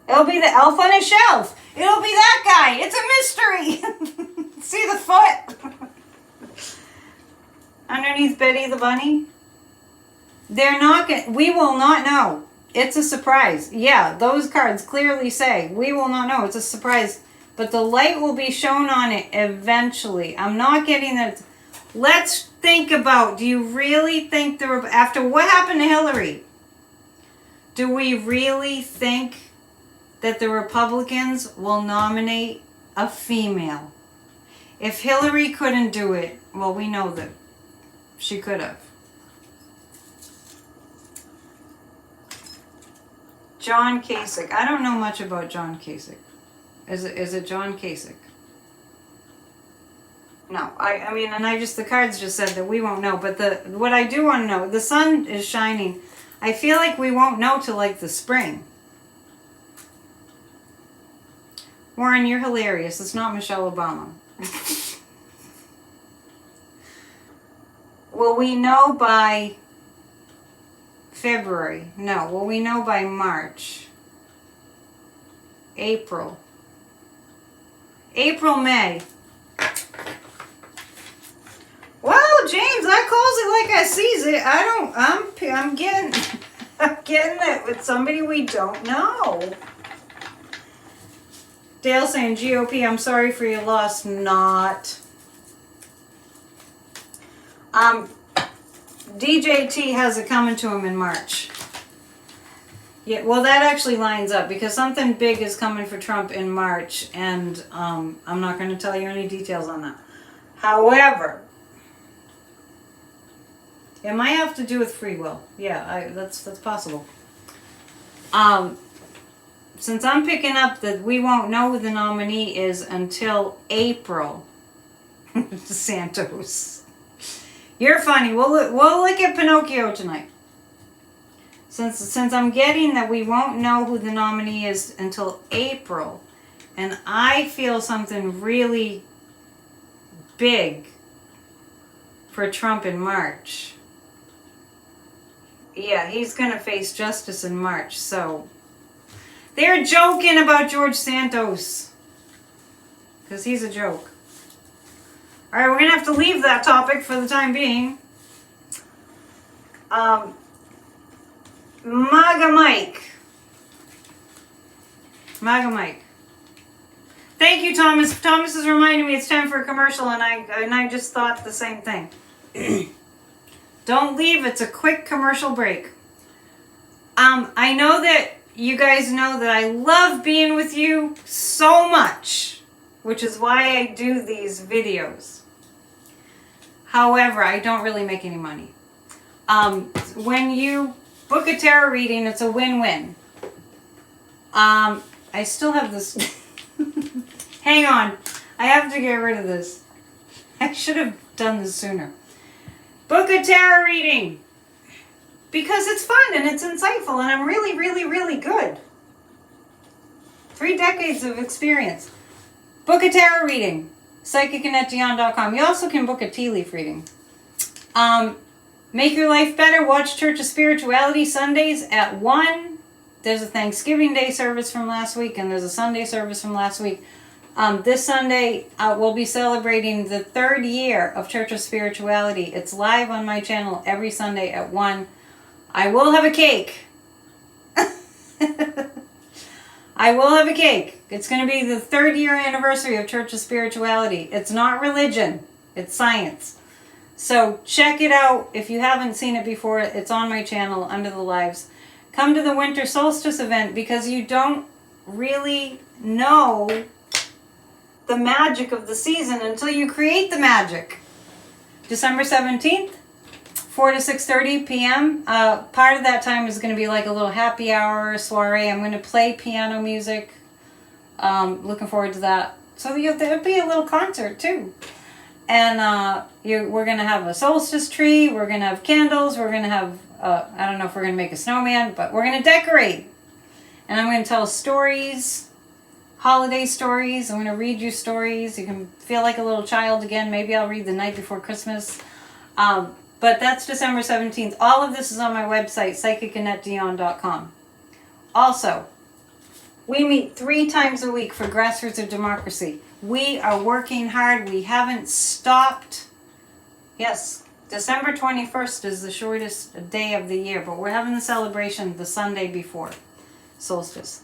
It'll be the elf on a shelf. It'll be that guy. It's a mystery. See the foot? Underneath Betty the Bunny? They're not going to, we will not know. It's a surprise. Yeah, those cards clearly say, we will not know. It's a surprise. But the light will be shown on it eventually. I'm not getting that. Let's think about, do you really think, after what happened to Hillary, do we really think that the Republicans will nominate a female? If Hillary couldn't do it, well, we know that she could have. John Kasich. I don't know much about John Kasich. Is it John Kasich? No, I mean, and the cards just said that we won't know. But what I do want to know, the sun is shining. I feel like we won't know till like the spring. Warren, you're hilarious. It's not Michelle Obama. Will we know by February? No. Will we know by March? April, May. Well, James, I calls it like I sees it. I'm getting it with somebody we don't know. Dale saying GOP, I'm sorry for your loss. Not. DJT has it coming to him in March. Yeah, well, that actually lines up because something big is coming for Trump in March, and I'm not going to tell you any details on that. However, it might have to do with free will. Yeah, that's possible. Since I'm picking up that we won't know who the nominee is until April, Santos. You're funny. We'll look at Pinocchio tonight. Since I'm getting that we won't know who the nominee is until April, and I feel something really big for Trump in March. Yeah, he's going to face justice in March, so they're joking about George Santos because he's a joke. All right, we're going to have to leave that topic for the time being. MAGA Mike. Thank you, Thomas. Thomas is reminding me it's time for a commercial, and I just thought the same thing. Don't leave. It's a quick commercial break. I know that you guys know that I love being with you so much, which is why I do these videos. However, I don't really make any money. When you book a tarot reading, it's a win-win. I still have this. Hang on. I have to get rid of this. I should have done this sooner. Book a tarot reading. Because it's fun and it's insightful and I'm really, really, really good. 3 decades of experience. Book a tarot reading. PsychicAnnetteDion.com. You also can book a tea leaf reading. Make your life better. Watch Church of Spirituality Sundays at 1. There's a Thanksgiving Day service from last week and there's a Sunday service from last week. This Sunday, we'll be celebrating the 3rd year of Church of Spirituality. It's live on my channel every Sunday at 1. I will have a cake. I will have a cake. It's going to be the 3rd year anniversary of Church of Spirituality. It's not religion. It's science. So check it out. If you haven't seen it before, it's on my channel under the lives. Come to the winter solstice event because you don't really know the magic of the season until you create the magic. December 17th, 4 to 6:30 p.m. Part of that time is going to be like a little happy hour soiree. I'm going to play piano music. Looking forward to that. So there'll be a little concert too. And we're going to have a solstice tree. We're going to have candles. We're going to have, I don't know if we're going to make a snowman, but we're going to decorate. And I'm going to tell stories. Holiday stories. I'm going to read you stories. You can feel like a little child again. Maybe I'll read The Night Before Christmas. But that's December 17th. All of this is on my website, PsychicAnnetteDion.com. Also, we meet 3 times a week for Grassroots of Democracy. We are working hard. We haven't stopped. Yes, December 21st is the shortest day of the year, but we're having the celebration the Sunday before solstice.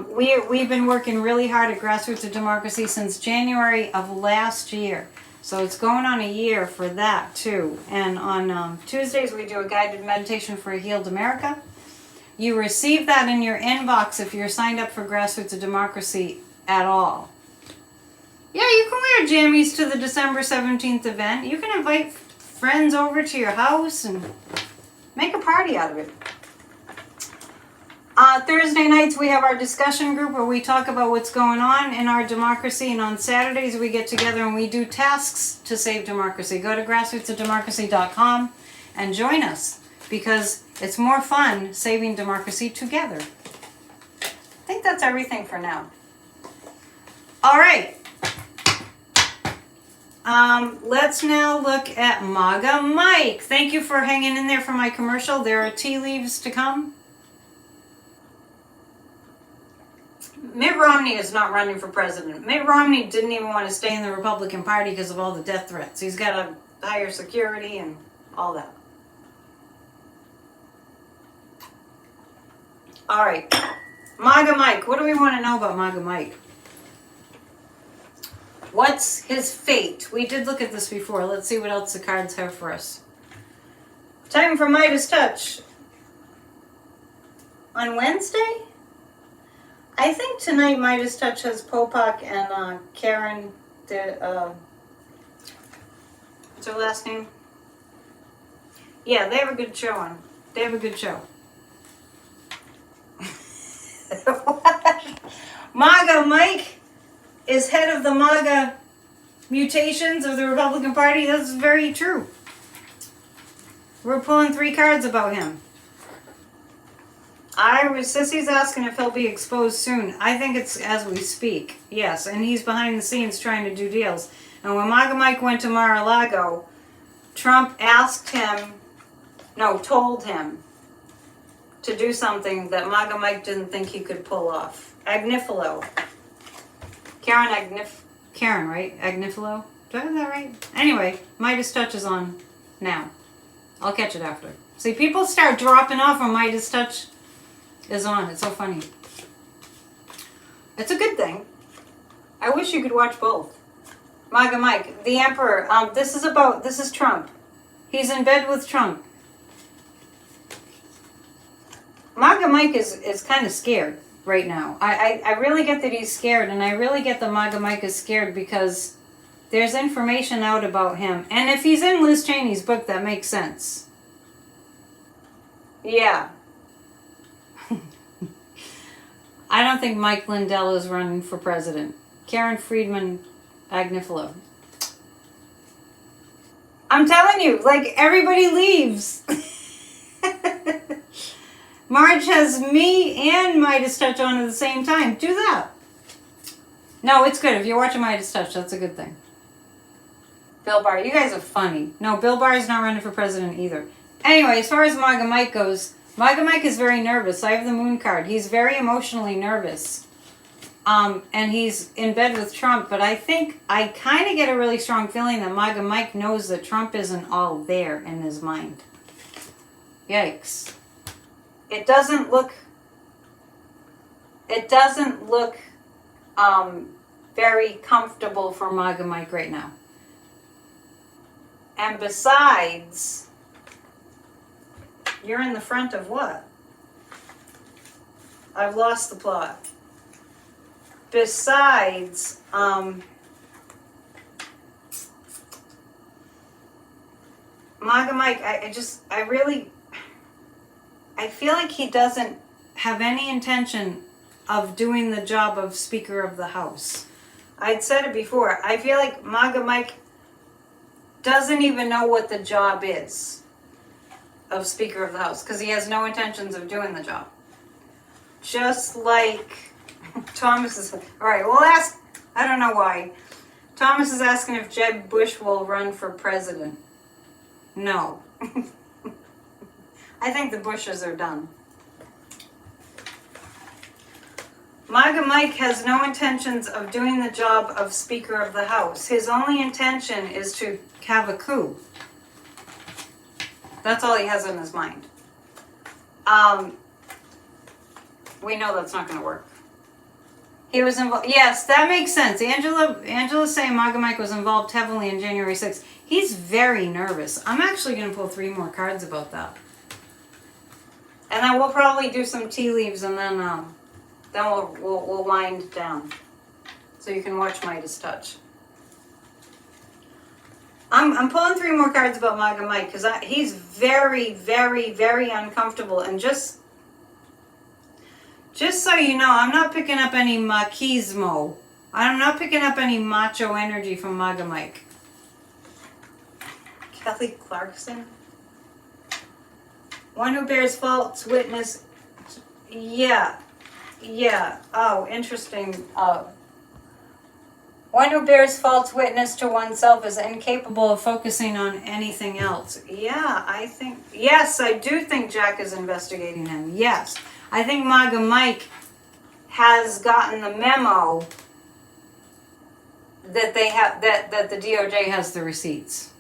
We've been working really hard at Grassroots of Democracy since January of last year. So it's going on a year for that too. And on Tuesdays we do a guided meditation for a healed America. You receive that in your inbox if you're signed up for Grassroots of Democracy at all. Yeah, you can wear jammies to the December 17th event. You can invite friends over to your house and make a party out of it. Thursday nights we have our discussion group where we talk about what's going on in our democracy, and on Saturdays we get together and we do tasks to save democracy. Go to grassrootsofdemocracy.com and join us because it's more fun saving democracy together. I think that's everything for now. All right. Let's now look at MAGA Mike. Thank you for hanging in there for my commercial. There are tea leaves to come. Mitt Romney is not running for president. Mitt Romney didn't even want to stay in the Republican Party because of all the death threats. He's got a higher security and all that. All right. MAGA Mike. What do we want to know about MAGA Mike? What's his fate? We did look at this before. Let's see what else the cards have for us. Time for Midas Touch. On Wednesday? I think tonight Midas Touch has Popak and Karen. What's her last name? Yeah, they have a good show on. They have a good show. MAGA Mike is head of the MAGA mutations of the Republican Party. That's very true. We're pulling 3 cards about him. Sissy's asking if he'll be exposed soon. I think it's as we speak. Yes, and he's behind the scenes trying to do deals. And when MAGA Mike went to Mar-a-Lago, Trump told him to do something that MAGA Mike didn't think he could pull off. Agnifilo. Karen, right? Agnifilo? Do I have that right? Anyway, Midas Touch is on now. I'll catch it after. See, people start dropping off when Midas Touch is on. It's so funny. It's a good thing. I wish you could watch both. MAGA Mike, the Emperor. This is Trump. He's in bed with Trump. MAGA Mike is kind of scared right now. I really get that he's scared, and I really get that MAGA Mike is scared because there's information out about him. And if he's in Liz Cheney's book, that makes sense. Yeah. I don't think Mike Lindell is running for president. Karen Friedman Agnifilo. I'm telling you, like, everybody leaves. Marge has me and Midas Touch on at the same time. Do that. No, it's good. If you're watching Midas Touch, that's a good thing. Bill Barr, you guys are funny. No, Bill Barr is not running for president either. Anyway, as far as MAGA Mike goes, MAGA Mike is very nervous. I have the moon card. He's very emotionally nervous. And he's in bed with Trump, but I think I kind of get a really strong feeling that MAGA Mike knows that Trump isn't all there in his mind. Yikes. It doesn't look very comfortable for MAGA Mike right now. And besides, you're in the front of what? I've lost the plot. Besides, MAGA Mike, I feel like he doesn't have any intention of doing the job of Speaker of the House. I'd said it before. I feel like MAGA Mike doesn't even know what the job is of Speaker of the House because he has no intentions of doing the job. Just like Thomas is... All right, we'll ask... I don't know why. Thomas is asking if Jeb Bush will run for president. No. I think the Bushes are done. MAGA Mike has no intentions of doing the job of Speaker of the House. His only intention is to have a coup. That's all he has in his mind. We know that's not going to work. He was involved. Yes, that makes sense. Angela's saying MAGA Mike was involved heavily in January 6th. He's very nervous. I'm actually going to pull 3 more cards about that. And then we'll probably do some tea leaves, and then we'll wind down. So you can watch Midas Touch. I'm pulling 3 more cards about MAGA Mike because he's very, very, very uncomfortable. And just so you know, I'm not picking up any machismo. I'm not picking up any macho energy from MAGA Mike. Kelly Clarkson? One who bears false witness. Yeah. Oh, interesting. One who bears false witness to oneself is incapable of focusing on anything else. Yeah, yes, I do think Jack is investigating him. Yes. I think MAGA Mike has gotten the memo that they have that the DOJ has the receipts.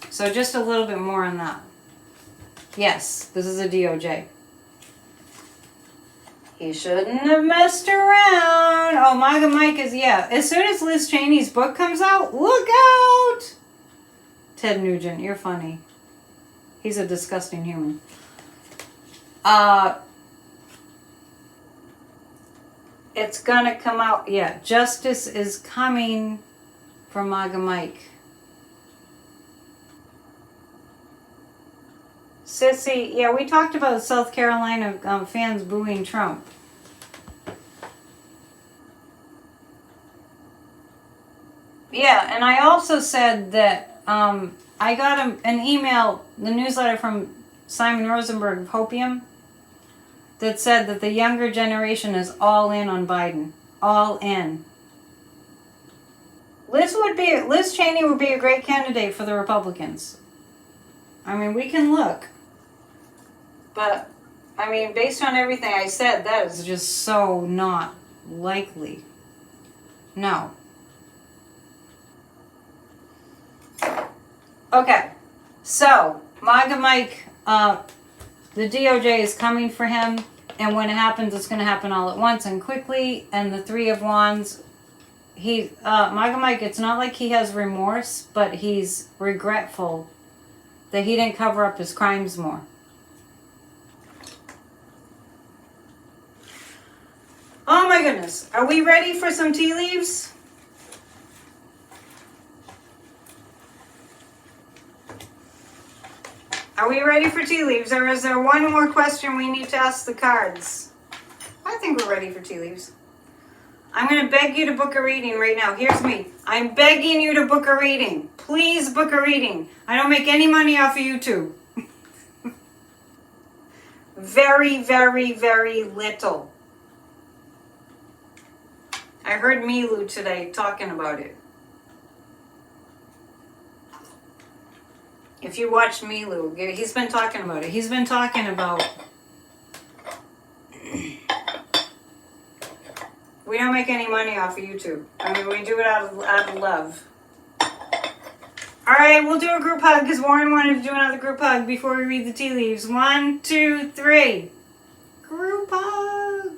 So just a little bit more on that. Yes, this is a DOJ. He shouldn't have messed around. Oh, MAGA Mike is, yeah. As soon as Liz Cheney's book comes out, look out! Ted Nugent, you're funny. He's a disgusting human. It's gonna come out. Yeah, justice is coming for MAGA Mike. Sissy, yeah, we talked about South Carolina fans booing Trump. Yeah, and I also said that I got an email, the newsletter from Simon Rosenberg of Hopium, that said that the younger generation is all in on Biden. All in. Liz Cheney would be a great candidate for the Republicans. I mean, we can look. But, I mean, based on everything I said, that is just so not likely. No. Okay. So, MAGA Mike, the DOJ is coming for him, and when it happens, it's going to happen all at once and quickly, and the Three of Wands, MAGA Mike, it's not like he has remorse, but he's regretful that he didn't cover up his crimes more. Oh my goodness. Are we ready for some tea leaves? Are we ready for tea leaves, or is there one more question we need to ask the cards? I think we're ready for tea leaves. I'm going to beg you to book a reading right now. Here's me. I'm begging you to book a reading. Please book a reading. I don't make any money off of YouTube. Very, very, very little. I heard Milu today talking about it. If you watch Milu, he's been talking about it. He's been talking about... We don't make any money off of YouTube. I mean, we do it out of love. All right, we'll do a group hug because Warren wanted to do another group hug before we read the tea leaves. 1, 2, 3. Group hug.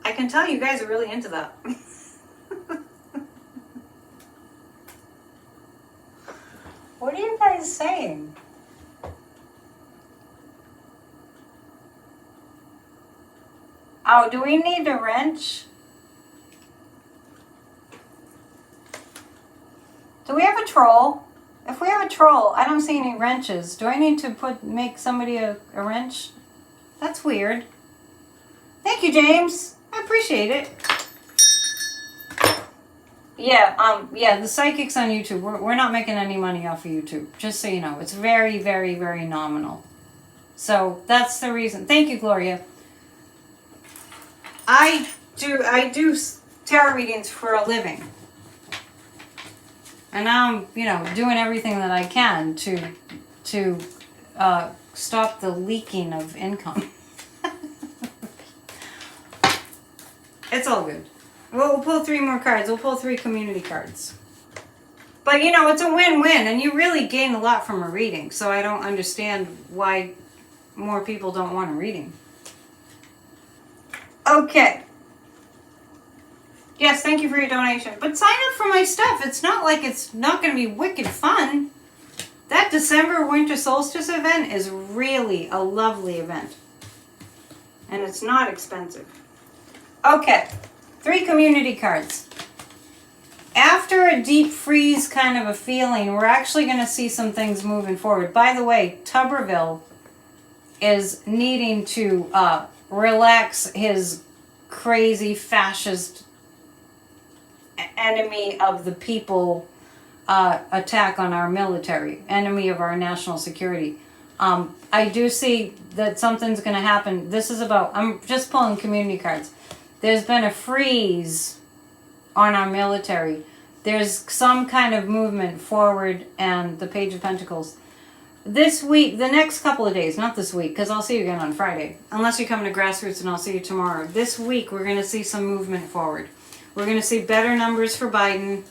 I can tell you guys are really into that. What are you guys saying? Oh, do we need a wrench? Do we have a troll? If we have a troll, I don't see any wrenches. Do I need to make somebody a wrench? That's weird. Thank you, James. I appreciate it. Yeah, the psychics on YouTube, we're not making any money off of YouTube. Just so you know, it's very, very, very nominal. So that's the reason. Thank you, Gloria. I do tarot readings for a living. And now I'm, doing everything that I can to stop the leaking of income. It's all good. We'll pull 3 more cards. We'll pull 3 community cards. But, it's a win-win, and you really gain a lot from a reading, so I don't understand why more people don't want a reading. Okay. Yes, thank you for your donation. But sign up for my stuff. It's not like it's not going to be wicked fun. That December winter solstice event is really a lovely event. And it's not expensive. Okay. 3 community cards. After a deep freeze kind of a feeling, we're actually going to see some things moving forward. By the way, Tuberville is needing to relax his crazy fascist enemy of the people attack on our military, enemy of our national security. I do see that something's going to happen. This is about, I'm just pulling community cards. There's been a freeze on our military. There's some kind of movement forward, and the Page of Pentacles. This week, the next couple of days, not this week, because I'll see you again on Friday. Unless you come to Grassroots, and I'll see you tomorrow. This week, we're going to see some movement forward. We're going to see better numbers for Biden.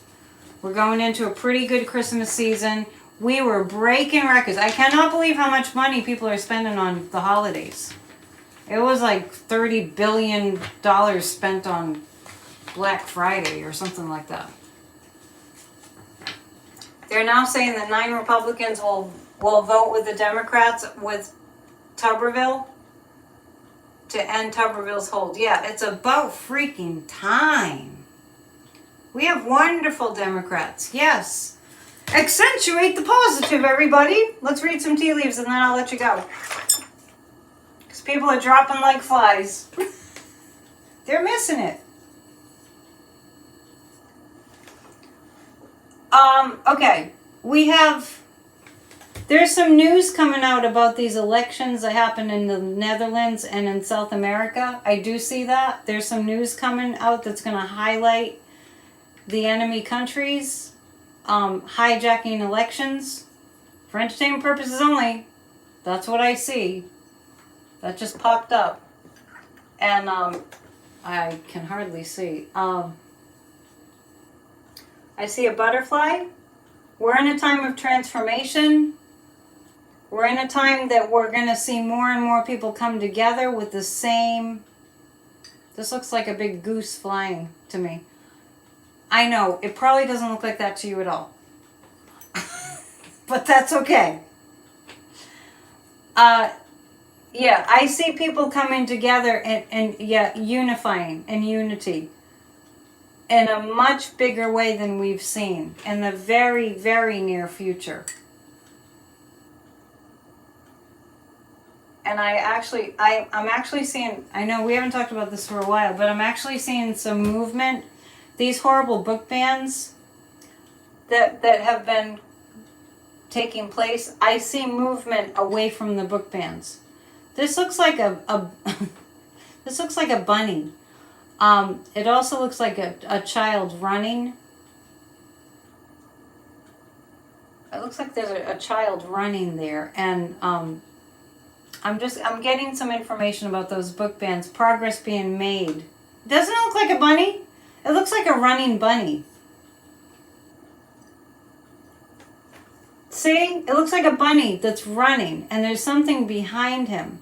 We're going into a pretty good Christmas season. We were breaking records. I cannot believe how much money people are spending on the holidays. It was like $30 billion spent on Black Friday or something like that. They're now saying that 9 Republicans will vote with the Democrats with Tuberville to end Tuberville's hold. Yeah, it's about freaking time. We have wonderful Democrats. Yes. Accentuate the positive, everybody. Let's read some tea leaves and then I'll let you go. Because people are dropping like flies. They're missing it. Okay. There's some news coming out about these elections that happened in the Netherlands and in South America. I do see that. There's some news coming out that's going to highlight the enemy countries hijacking elections for entertainment purposes only. That's what I see. That just popped up. And I can hardly see. I see a butterfly. We're in a time of transformation. We're in a time that we're going to see more and more people come together with the same... This looks like a big goose flying to me. I know, it probably doesn't look like that to you at all. But that's okay. Yeah, I see people coming together and unifying and unity in a much bigger way than we've seen in the very, very near future. And I'm actually seeing, I know we haven't talked about this for a while, but I'm actually seeing some movement. These horrible book bans that have been taking place, I see movement away from the book bans. This looks like this looks like a bunny. It also looks like a child running. It looks like there's a child running there, and I'm getting some information about those book bans. Progress being made. Doesn't it look like a bunny? It looks like a running bunny. See? It looks like a bunny that's running, and there's something behind him.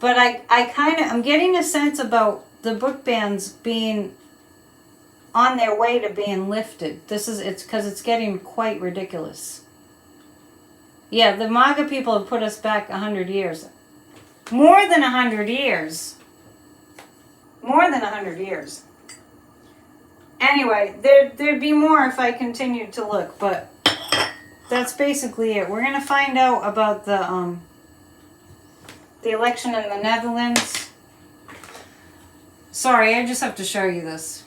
But I'm getting a sense about the book bans being on their way to being lifted. It's because it's getting quite ridiculous. Yeah, the MAGA people have put us back 100 years. More than 100 years. More than 100 years. Anyway, there'd be more if I continued to look, but that's basically it. We're going to find out about the election in the Netherlands. Sorry, I just have to show you this.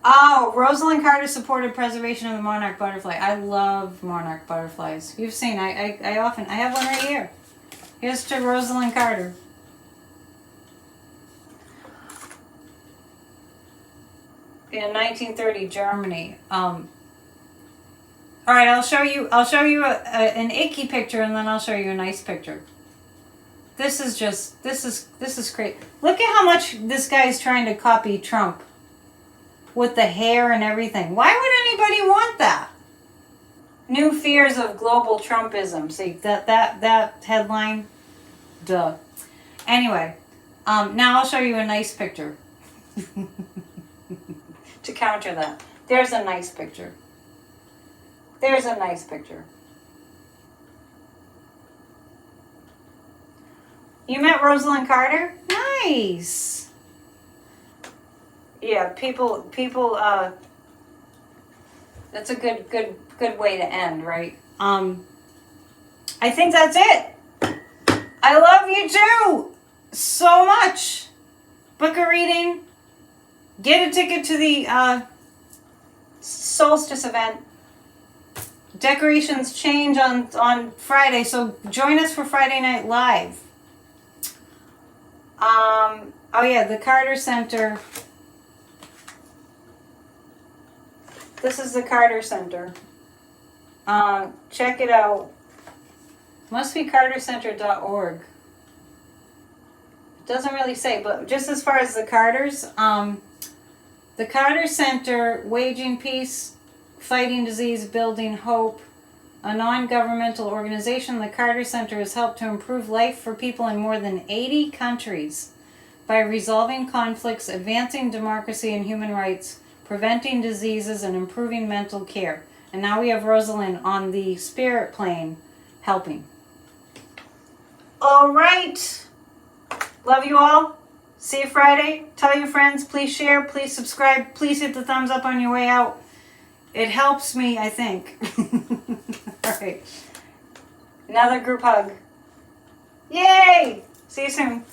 Oh, Rosalind Carter supported preservation of the monarch butterfly. I love monarch butterflies. You've seen, I have one right here. Here's to Rosalind Carter. In 1930, Germany. All right, I'll show you an icky picture, and then I'll show you a nice picture. This is great. Look at how much this guy is trying to copy Trump with the hair and everything. Why would anybody want that? New fears of global Trumpism. See that headline? Duh. Anyway, now I'll show you a nice picture to counter that. There's a nice picture. There's a nice picture. You met Rosalind Carter? Nice. Yeah, people that's a good way to end, right? I think that's it. I love you too so much. Book a reading. Get a ticket to the solstice event. Decorations change on Friday, so join us for Friday Night Live. Oh yeah, the Carter Center. This is the Carter Center. Check it out. Must be cartercenter.org. It doesn't really say, but just as far as the Carters, the Carter Center, waging peace, fighting disease, building hope, a non-governmental organization, the Carter Center has helped to improve life for people in more than 80 countries by resolving conflicts, advancing democracy and human rights, preventing diseases, and improving mental care. And now we have Rosalind on the spirit plane helping. All right. Love you all. See you Friday. Tell your friends. Please share. Please subscribe. Please hit the thumbs up on your way out. It helps me, I think. All right. Another group hug. Yay! See you soon.